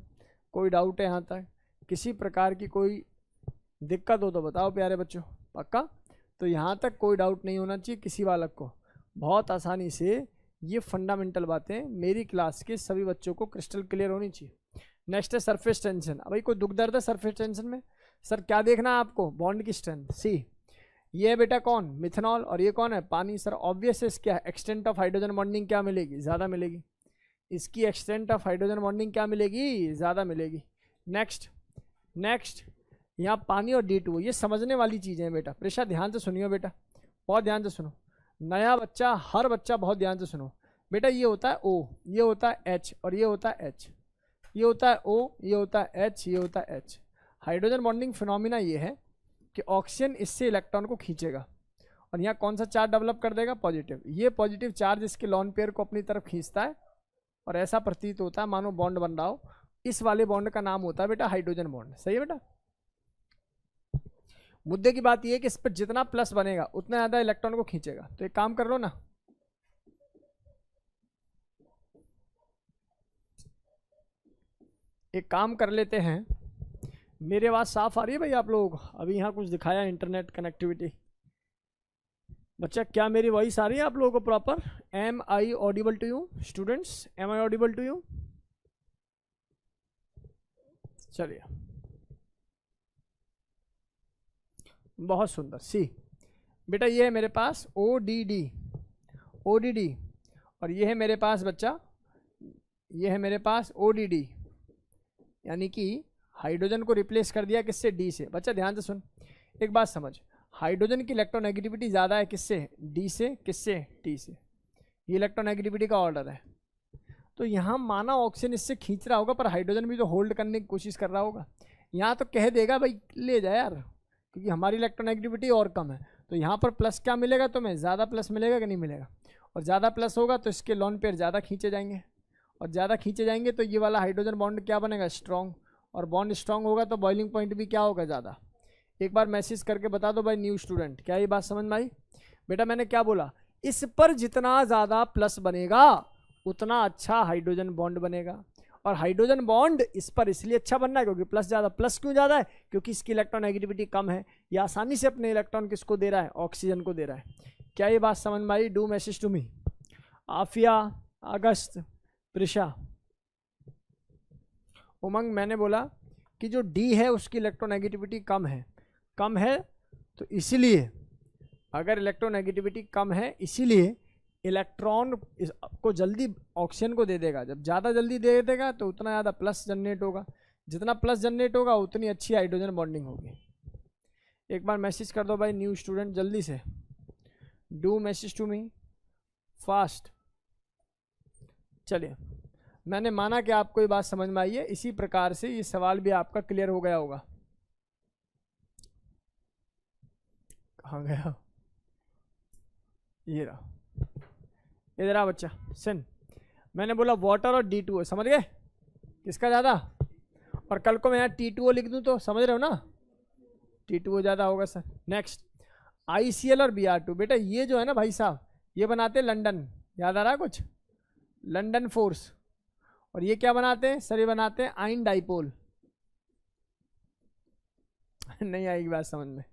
कोई डाउट है यहाँ तक? किसी प्रकार की कोई दिक्कत हो तो बताओ प्यारे बच्चों। पक्का? तो यहाँ तक कोई डाउट नहीं होना चाहिए किसी बालक को। बहुत आसानी से ये फंडामेंटल बातें मेरी क्लास के सभी बच्चों को क्रिस्टल क्लियर होनी चाहिए। नेक्स्ट है सरफेस टेंशन। भाई कोई दुख दर्द है सरफेस टेंशन में? सर क्या देखना है आपको? बॉन्ड की स्ट्रेंथ। सी, ये बेटा कौन? मिथेनॉल। और ये कौन है? पानी। सर ऑब्वियस है, क्या एक्सटेंट ऑफ हाइड्रोजन बॉन्डिंग क्या मिलेगी? ज़्यादा मिलेगी। इसकी एक्सटेंट ऑफ हाइड्रोजन बॉन्डिंग क्या मिलेगी? ज़्यादा मिलेगी। नेक्स्ट यहाँ पानी और D2, ये समझने वाली चीज़ें हैं बेटा। प्रेशा ध्यान से सुनियो बेटा, बहुत ध्यान से सुनो। नया बच्चा, हर बच्चा बहुत ध्यान से सुनो बेटा। ये होता है O, ये होता है H और ये होता है H। ये होता है O, ये होता है H, ये होता है H। हाइड्रोजन बॉन्डिंग फिनोमिना ये है कि ऑक्सीजन इससे इलेक्ट्रॉन को खींचेगा और यहाँ कौन सा चार्ज डेवलप कर देगा? पॉजिटिव। ये पॉजिटिव चार्ज इसके लॉन पेयर को अपनी तरफ खींचता है और ऐसा प्रतीत होता है मानो बॉन्ड बन रहा हो। इस वाले बॉन्ड का नाम होता है बेटा हाइड्रोजन बॉन्ड। सही है बेटा? मुद्दे की बात यह है कि इस पर जितना प्लस बनेगा उतना ज्यादा इलेक्ट्रॉन को खींचेगा। तो एक काम कर लो ना, एक काम कर लेते हैं। मेरे आवाज साफ आ रही है भाई आप लोगों को? अभी यहाँ कुछ दिखाया इंटरनेट कनेक्टिविटी। बच्चा क्या मेरी वॉइस आ रही है आप लोगों को proper? Am I audible to you students? Am I audible to you? चलिए, बहुत सुंदर। सी बेटा, ये है मेरे पास ODD और ये है मेरे पास बच्चा, ये है मेरे पास ODD, यानी कि हाइड्रोजन को रिप्लेस कर दिया किससे? D से। बच्चा ध्यान से सुन, एक बात समझ। हाइड्रोजन की इलेक्ट्रोनेगेटिविटी ज़्यादा है किससे? D से। किससे? T से। ये इलेक्ट्रोनेगेटिविटी का ऑर्डर है। तो यहाँ माना ऑक्सीजन इससे खींच रहा होगा पर हाइड्रोजन भी तो होल्ड करने की कोशिश कर रहा होगा। यहाँ तो कह देगा भाई ले जा यार, क्योंकि हमारी इलेक्ट्रोनेगेटिविटी और कम है। तो यहाँ पर प्लस क्या मिलेगा तुम्हें? ज़्यादा प्लस मिलेगा कि नहीं मिलेगा? और ज़्यादा प्लस होगा तो इसके लॉन पेयर ज़्यादा खींचे जाएंगे और ज़्यादा खींचे जाएंगे तो ये वाला हाइड्रोजन बॉन्ड क्या बनेगा? स्ट्रॉन्ग। और बॉन्ड स्ट्रॉन्ग होगा तो बॉइलिंग पॉइंट भी क्या होगा? ज़्यादा। एक बार मैसेज करके बता दो भाई न्यू स्टूडेंट, क्या ये बात समझ में आई? बेटा मैंने क्या बोला? इस पर जितना ज्यादा प्लस बनेगा उतना अच्छा हाइड्रोजन बॉन्ड बनेगा। और हाइड्रोजन बॉन्ड इस पर इसलिए अच्छा बनना है क्योंकि प्लस ज्यादा। प्लस क्यों ज्यादा है? क्योंकि इसकी इलेक्ट्रोनेगेटिविटी कम है, ये आसानी से अपने इलेक्ट्रॉन किसको दे रहा है? ऑक्सीजन को दे रहा है। क्या ये बात समझ में आई? Do message to me. Afiya, Agast, Prisha, Umang, मैंने बोला कि जो डी है उसकी इलेक्ट्रोनेगेटिविटी कम है तो इसीलिए, अगर इलेक्ट्रोनेगेटिविटी कम है इसीलिए इलेक्ट्रॉन को जल्दी ऑक्सीजन को दे देगा। जब ज़्यादा जल्दी दे देगा तो उतना ज़्यादा प्लस जनरेट होगा, जितना प्लस जनरेट होगा उतनी अच्छी हाइड्रोजन बॉन्डिंग होगी। एक बार मैसेज कर दो भाई न्यू स्टूडेंट जल्दी से, do message to me fast. चलिए, मैंने माना कि आपको ये बात समझ में आई है। इसी प्रकार से ये सवाल भी आपका क्लियर हो गया होगा। कहाँ गया? ये रहा, इधर आ बच्चा, सिन। मैंने बोला वाटर और D2O, समझ गए किसका ज़्यादा? और कल को मैं यहाँ T2O लिख दूँ तो समझ रहे हो ना, T2O ज़्यादा होगा सर। नेक्स्ट, ICL और Br2। बेटा ये जो है ना भाई साहब, ये बनाते हैं लंदन, याद आ रहा है कुछ? London force. और ये क्या बनाते हैं सर? ये बनाते हैं आयन डाइपोल। नहीं आएगी बात समझ में?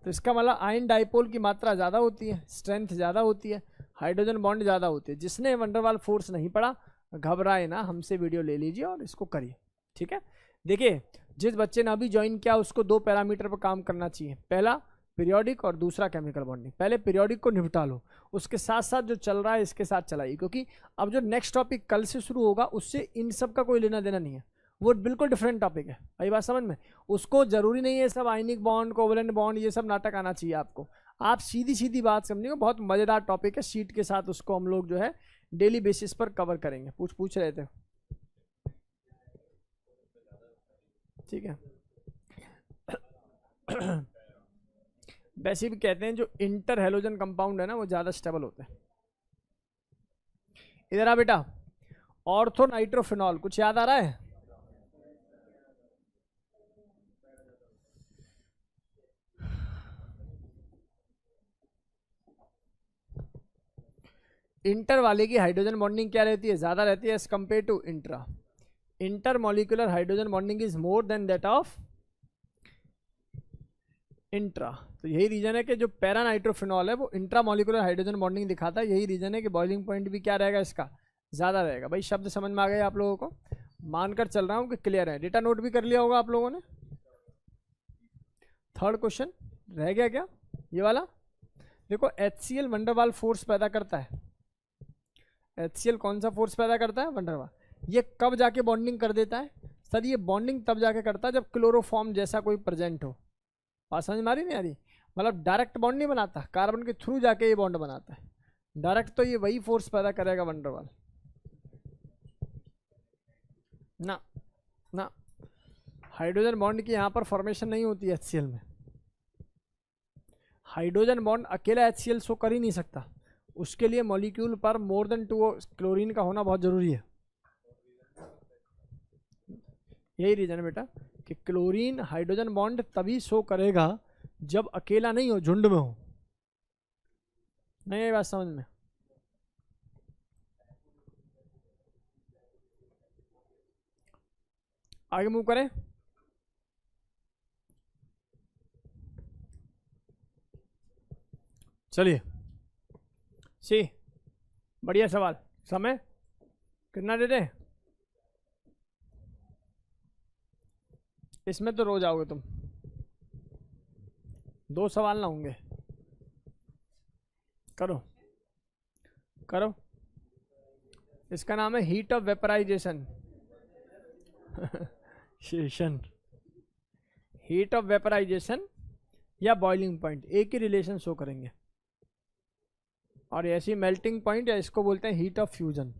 तो इसका मतलब आयन डाइपोल की मात्रा ज़्यादा होती है, स्ट्रेंथ ज़्यादा होती है, हाइड्रोजन बॉन्ड ज़्यादा होती है। जिसने वंडरवाल फोर्स नहीं पढ़ा घबराए ना, हमसे वीडियो ले लीजिए और इसको करिए, ठीक है? देखिए, जिस बच्चे ने अभी ज्वाइन किया उसको 2 पैरामीटर पर काम करना चाहिए। पहला पीरियोडिक और दूसरा केमिकल बॉन्डिंग। पहले पीरियोडिक को निपटा लो, उसके साथ साथ जो चल रहा है इसके साथ चलाइए, क्योंकि अब जो नेक्स्ट टॉपिक कल से शुरू होगा उससे इन सब का कोई लेना देना नहीं है, वो बिल्कुल डिफरेंट टॉपिक है। आई बात समझ में? उसको जरूरी नहीं है सब आयनिक बॉन्ड, कोवलेंट बॉन्ड, ये सब नाटक आना चाहिए आपको। आप सीधी सीधी बात समझिएगा, बहुत मजेदार टॉपिक है। शीट के साथ उसको हम लोग जो है डेली बेसिस पर कवर करेंगे। पूछ रहे थे, ठीक है? वैसे भी कहते हैं जो इंटर हेलोजन कंपाउंड है ना वो ज्यादा स्टेबल होते हैं। इधर आ बेटा, ऑर्थो नाइट्रोफिनॉल, कुछ याद आ रहा है? इंटर वाले की हाइड्रोजन बॉन्डिंग क्या रहती है? ज्यादा रहती है as compare to intra. Intermolecular hydrogen bonding is more than that of intra. तो यही रीजन है कि जो पैरा नाइट्रोफिनॉल है वो इंट्रा मॉलिक्यूलर हाइड्रोजन बॉन्डिंग दिखाता है। यही रीजन है कि बॉइलिंग पॉइंट भी क्या रहेगा इसका? ज्यादा रहेगा। भाई शब्द समझ में आ गए आप लोगों को? मानकर चल रहा हूं कि क्लियर है। डेटा नोट भी कर लिया होगा आप लोगों ने। थर्ड क्वेश्चन रह गया क्या ये वाला? देखो, HCl वंडरवाल फोर्स पैदा करता है। HCl कौन सा फोर्स पैदा करता है? वंडरवाल। ये कब जाके बॉन्डिंग कर देता है? सर ये बॉन्डिंग तब जाके करता है जब क्लोरोफॉर्म जैसा कोई प्रेजेंट हो। बात समझ में आ रही नहीं आ रही? मतलब डायरेक्ट बॉन्ड नहीं बनाता, कार्बन के थ्रू जाके ये बॉन्ड बनाता है। डायरेक्ट तो ये वही फोर्स पैदा करेगा वंडरवाल ना। ना, हाइड्रोजन बॉन्ड की यहाँ पर फॉर्मेशन नहीं होती है HCl में। हाइड्रोजन बॉन्ड अकेला HCl शो कर ही नहीं सकता, उसके लिए मॉलिक्यूल पर मोर देन 2 क्लोरीन का होना बहुत जरूरी है। यही रीजन है बेटा कि क्लोरीन हाइड्रोजन बॉन्ड तभी शो करेगा जब अकेला नहीं हो, झुंड में हो। नहीं, ये बात समझ में? आगे मूव करें। चलिए, सी बढ़िया सवाल। समय कितना दे दें? इसमें तो रोज आओगे तुम, 2 सवाल ना होंगे। करो करो। इसका नाम है heat of vaporisation. Sheshan, heat of vaporisation या बॉइलिंग पॉइंट, एक ही रिलेशन शो करेंगे। और ऐसी मेल्टिंग पॉइंट, या इसको बोलते हैं हीट ऑफ फ्यूजन।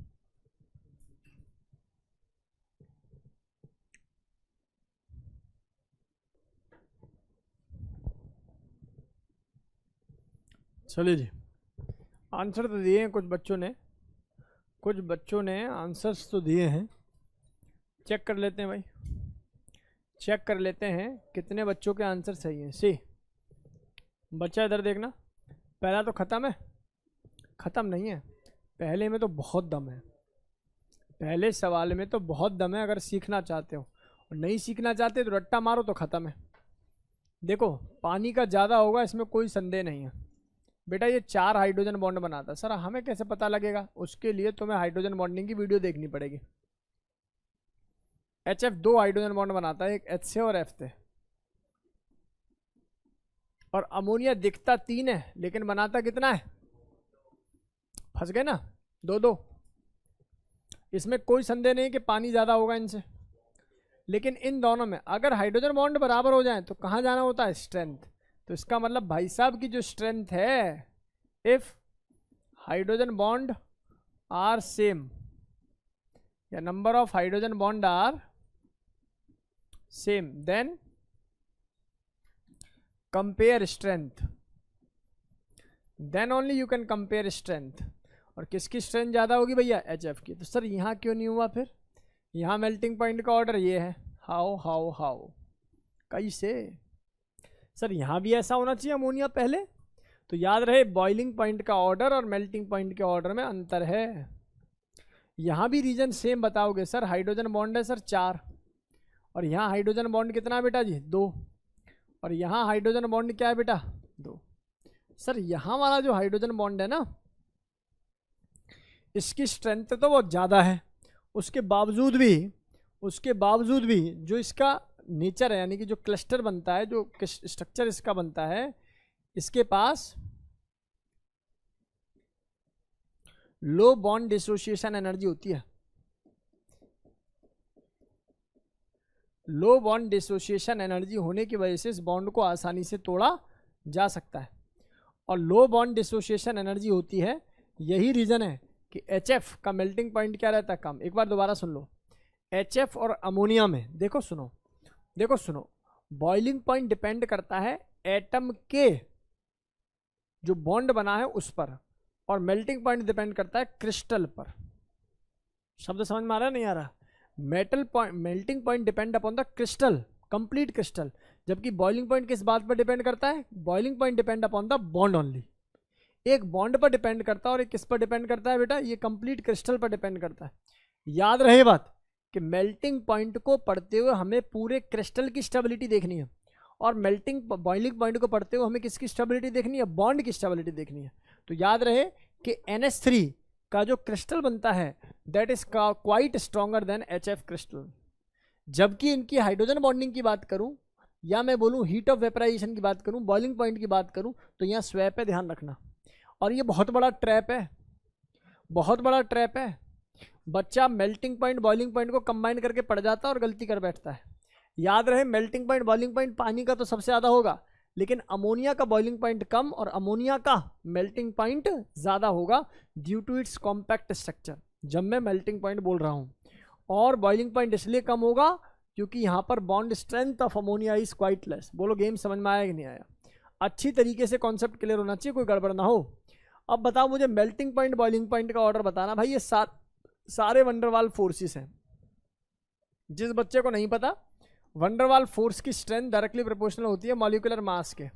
चलिए जी, आंसर तो दिए हैं कुछ बच्चों ने आंसर्स तो दिए हैं। चेक कर लेते हैं भाई, चेक कर लेते हैं कितने बच्चों के आंसर सही हैं। सी बच्चा इधर देखना, पहला तो खत्म है। ख़त्म नहीं है, पहले में तो बहुत दम है, पहले सवाल में तो बहुत दम है। अगर सीखना चाहते हो और नहीं सीखना चाहते तो रट्टा मारो तो ख़त्म है। देखो पानी का ज़्यादा होगा, इसमें कोई संदेह नहीं है। बेटा ये 4 हाइड्रोजन बॉन्ड बनाता है। सर हमें कैसे पता लगेगा? उसके लिए तुम्हें हाइड्रोजन बॉन्डिंग की वीडियो देखनी पड़ेगी। HF 2 हाइड्रोजन बॉन्ड बनाता है, एक H से और F से। और अमोनिया दिखता 3 है लेकिन बनाता कितना है? फंस गए ना, 2-2। इसमें कोई संदेह नहीं कि पानी ज़्यादा होगा इनसे, लेकिन इन दोनों में अगर हाइड्रोजन बॉन्ड बराबर हो जाए तो कहाँ जाना होता है? स्ट्रेंथ। तो इसका मतलब भाई साहब की जो स्ट्रेंथ है, if hydrogen bond are same या number of hydrogen bond are same, then compare strength, then only you can compare strength. और किसकी स्ट्रेंथ ज़्यादा होगी भैया? HF की। तो सर यहाँ क्यों नहीं हुआ फिर? यहाँ मेल्टिंग पॉइंट का ऑर्डर ये है। हाउ कैसे? सर यहाँ भी ऐसा होना चाहिए अमोनिया पहले। तो याद रहे बॉइलिंग पॉइंट का ऑर्डर और मेल्टिंग पॉइंट के ऑर्डर में अंतर है। यहाँ भी रीजन सेम बताओगे। सर हाइड्रोजन बॉन्ड है सर 4, और यहाँ हाइड्रोजन बॉन्ड कितना है बेटा जी? 2, और यहाँ हाइड्रोजन बॉन्ड क्या है बेटा? 2। सर यहाँ वाला जो हाइड्रोजन बॉन्ड है ना, इसकी स्ट्रेंथ तो बहुत ज़्यादा है, उसके बावजूद भी जो इसका नेचर है, यानी कि जो क्लस्टर बनता है, जो स्ट्रक्चर इसका बनता है, इसके पास लो बॉन्ड डिसोसिएशन एनर्जी होती है। लो बॉन्ड डिसोसिएशन एनर्जी होने की वजह से इस बॉन्ड को आसानी से तोड़ा जा सकता है। और लो बॉन्ड डिसोसिएशन एनर्जी होती है, यही रीज़न है कि HF का मेल्टिंग पॉइंट क्या रहता है? कम। एक बार दोबारा सुन लो। HF और अमोनिया में देखो सुनो, बॉइलिंग पॉइंट डिपेंड करता है एटम के जो बॉन्ड बना है उस पर, और मेल्टिंग पॉइंट डिपेंड करता है क्रिस्टल पर। शब्द समझ में आ रहा है नहीं आ रहा? Melting point depend upon the crystal, complete crystal, जबकि बॉइलिंग पॉइंट किस बात पर डिपेंड करता है? Boiling point depend upon the bond only. एक बॉन्ड पर डिपेंड करता है और एक किस पर डिपेंड करता है बेटा? ये कंप्लीट क्रिस्टल पर डिपेंड करता है। याद रहे बात कि मेल्टिंग पॉइंट को पढ़ते हुए हमें पूरे क्रिस्टल की स्टेबिलिटी देखनी है, और बॉइलिंग पॉइंट को पढ़ते हुए हमें किसकी स्टेबिलिटी देखनी है? बॉन्ड की स्टेबिलिटी देखनी है। तो याद रहे कि NH3 का जो क्रिस्टल बनता है that is quite stronger than HF crystal. जबकि इनकी हाइड्रोजन बॉन्डिंग की बात करूं, या मैं बोलूं हीट ऑफ वेपराइजेशन की बात करूं, बॉइलिंग पॉइंट की बात करूं, तो यहाँ स्वैप पे ध्यान रखना। और ये बहुत बड़ा ट्रैप है, बच्चा मेल्टिंग पॉइंट बॉइलिंग पॉइंट को कंबाइन करके पड़ जाता है और गलती कर बैठता है। याद रहे मेल्टिंग पॉइंट बॉइलिंग पॉइंट पानी का तो सबसे ज़्यादा होगा, लेकिन अमोनिया का बॉइलिंग पॉइंट कम और अमोनिया का मेल्टिंग पॉइंट ज़्यादा होगा due to its compact structure, जब मैं मेल्टिंग पॉइंट बोल रहा हूँ। और बॉइलिंग पॉइंट इसलिए कम होगा क्योंकि यहाँ पर bond strength of ammonia is quite less. बोलो गेम समझ में आया कि नहीं आया? अच्छी तरीके से कॉन्सेप्ट क्लियर होना चाहिए, कोई गड़बड़ ना हो। अब बताओ मुझे मेल्टिंग पॉइंट बॉइलिंग पॉइंट का ऑर्डर बताना। भाई ये सारे वंडरवाल फोर्सेस हैं। जिस बच्चे को नहीं पता, वंडरवाल फोर्स की स्ट्रेंथ डायरेक्टली प्रोपोर्शनल होती है मॉलिक्यूलर मास के।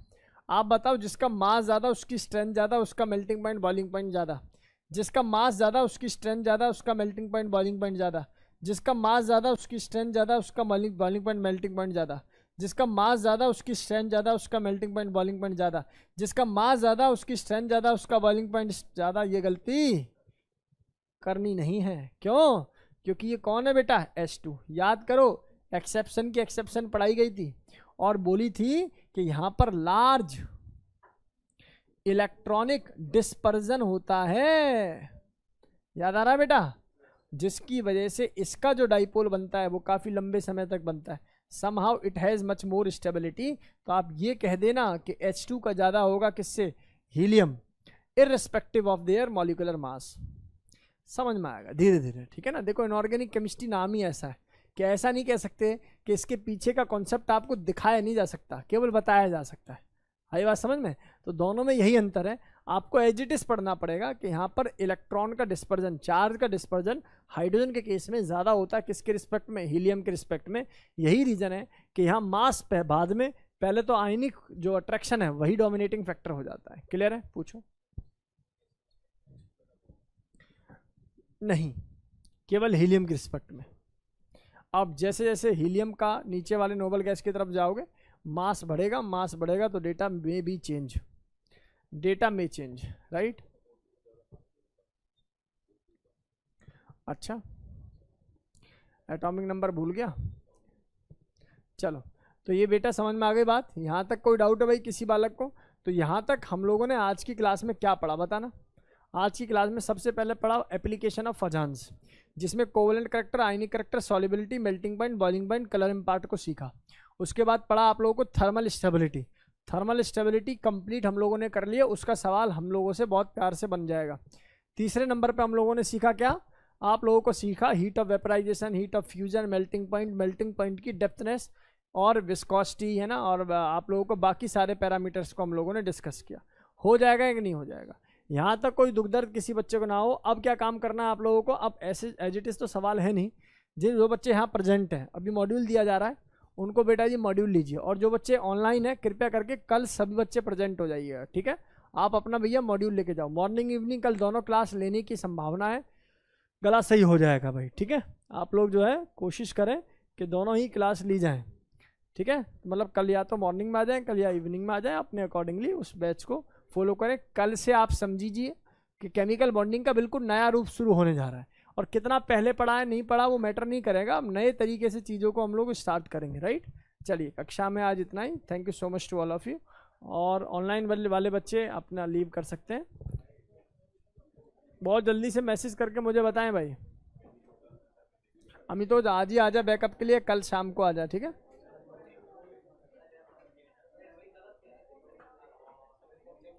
आप बताओ जिसका मास ज़्यादा उसकी स्ट्रेंथ ज़्यादा, उसका मेल्टिंग पॉइंट बॉइलिंग पॉइंट ज़्यादा। जिसका मास ज़्यादा उसकी स्ट्रेंथ ज़्यादा, उसका मेल्टिंग पॉइंट बॉइलिंग पॉइंट ज़्यादा। जिसका मास ज़्यादा उसकी स्ट्रेंथ ज़्यादा, उसका बॉइलिंग पॉइंट मेल्टिंग पॉइंट ज़्यादा। जिसका मास ज़्यादा उसकी स्ट्रेंथ ज़्यादा, उसका मेल्टिंग पॉइंट बॉइलिंग पॉइंट ज़्यादा। जिसका मास ज़्यादा उसकी स्ट्रेंथ ज़्यादा, उसका बॉइलिंग पॉइंट ज़्यादा। ये गलती करनी नहीं है। क्यों? क्योंकि ये कौन है बेटा? H2। याद करो एक्सेप्शन की एक्सेप्शन पढ़ाई गई थी और बोली थी कि यहाँ पर लार्ज इलेक्ट्रॉनिक डिस्पर्जन होता है। याद आ रहा है बेटा? जिसकी वजह से इसका जो डाइपोल बनता है वो काफ़ी लंबे समय तक बनता है। Somehow it has much more stability. तो आप ये कह देना कि H2 का ज़्यादा होगा किससे? Helium, irrespective of their molecular mass. समझ में आएगा धीरे धीरे, ठीक है ना? देखो इनऑर्गेनिक केमिस्ट्री नाम ही ऐसा है कि ऐसा नहीं कह सकते कि इसके पीछे का कॉन्सेप्ट आपको दिखाया नहीं जा सकता, केवल बताया जा सकता है। आई बात समझ में? तो दोनों में यही अंतर है। आपको एज इट इज पढ़ना पड़ेगा कि यहाँ पर इलेक्ट्रॉन का डिस्पर्जन, चार्ज का डिस्पर्जन हाइड्रोजन के केस में ज़्यादा होता है। किसके रिस्पेक्ट में? हीलियम के रिस्पेक्ट में। यही रीज़न है कि यहाँ मास बाद में, पहले तो आयनिक जो अट्रैक्शन है वही डोमिनेटिंग फैक्टर हो जाता है। क्लियर है? पूछो। नहीं, केवल हीलियम के रिस्पेक्ट में। अब जैसे जैसे हीलियम का नीचे वाले नोबल गैस की तरफ जाओगे, मास बढ़ेगा, मास बढ़ेगा तो डेटा में भी चेंज, डेटा में चेंज, राइट। अच्छा, एटॉमिक नंबर भूल गया, चलो। तो ये बेटा समझ में आ गई बात, यहाँ तक कोई डाउट है भाई किसी बालक को? तो यहाँ तक हम लोगों ने आज की क्लास में क्या पढ़ा बताना। आज की क्लास में सबसे पहले पढ़ा एप्लीकेशन ऑफ फजान्स, जिसमें covalent character, ionic character, solubility, melting point, boiling point, colour impart को सीखा। उसके बाद पढ़ा आप लोगों को thermal stability. Thermal stability complete हम लोगों ने कर लिया, उसका सवाल हम लोगों से बहुत प्यार से बन जाएगा। तीसरे नंबर पे हम लोगों ने सीखा क्या? आप लोगों को सीखा heat of vaporisation, heat of fusion, melting point की डेप्थनेस और विस्कोसिटी, है ना। और आप लोगों को बाकी सारे पैरामीटर्स को हम लोगों ने डिस्कस किया। हो जाएगा या नहीं हो जाएगा? यहाँ तक कोई दुख दर्द किसी बच्चे को ना हो। अब क्या काम करना है आप लोगों को? अब ऐसे एज इट इज़ तो सवाल है नहीं, जो बच्चे यहाँ प्रेजेंट हैं, अभी मॉड्यूल दिया जा रहा है, उनको बेटा जी मॉड्यूल लीजिए। और जो बच्चे ऑनलाइन है, कृपया करके कल सभी बच्चे प्रेजेंट हो जाइएगा, ठीक है। आप अपना भैया मॉड्यूल लेके जाओ, मॉर्निंग इवनिंग कल दोनों क्लास लेने की संभावना है। गला सही हो जाएगा भाई, ठीक है। आप लोग जो है कोशिश करें कि दोनों ही क्लास ली जाएँ, ठीक है। मतलब कल या तो मॉर्निंग में आ जाएँ, कल या इवनिंग में आ जाएँ, अपने अकॉर्डिंगली उस बैच को फॉलो करें। कल से आप समझिए कि केमिकल बॉन्डिंग का बिल्कुल नया रूप शुरू होने जा रहा है, और कितना पहले पढ़ा है नहीं पढ़ा वो मैटर नहीं करेगा। अब नए तरीके से चीज़ों को हम लोग स्टार्ट करेंगे, राइट। चलिए, कक्षा में आज इतना ही। Thank you so much to all of you. और ऑनलाइन वाले बच्चे अपना लीव कर सकते हैं। बहुत जल्दी से मैसेज करके मुझे बताएं भाई। अमितोज आज ही आजा बैकअप के लिए, कल शाम को आजा, ठीक है।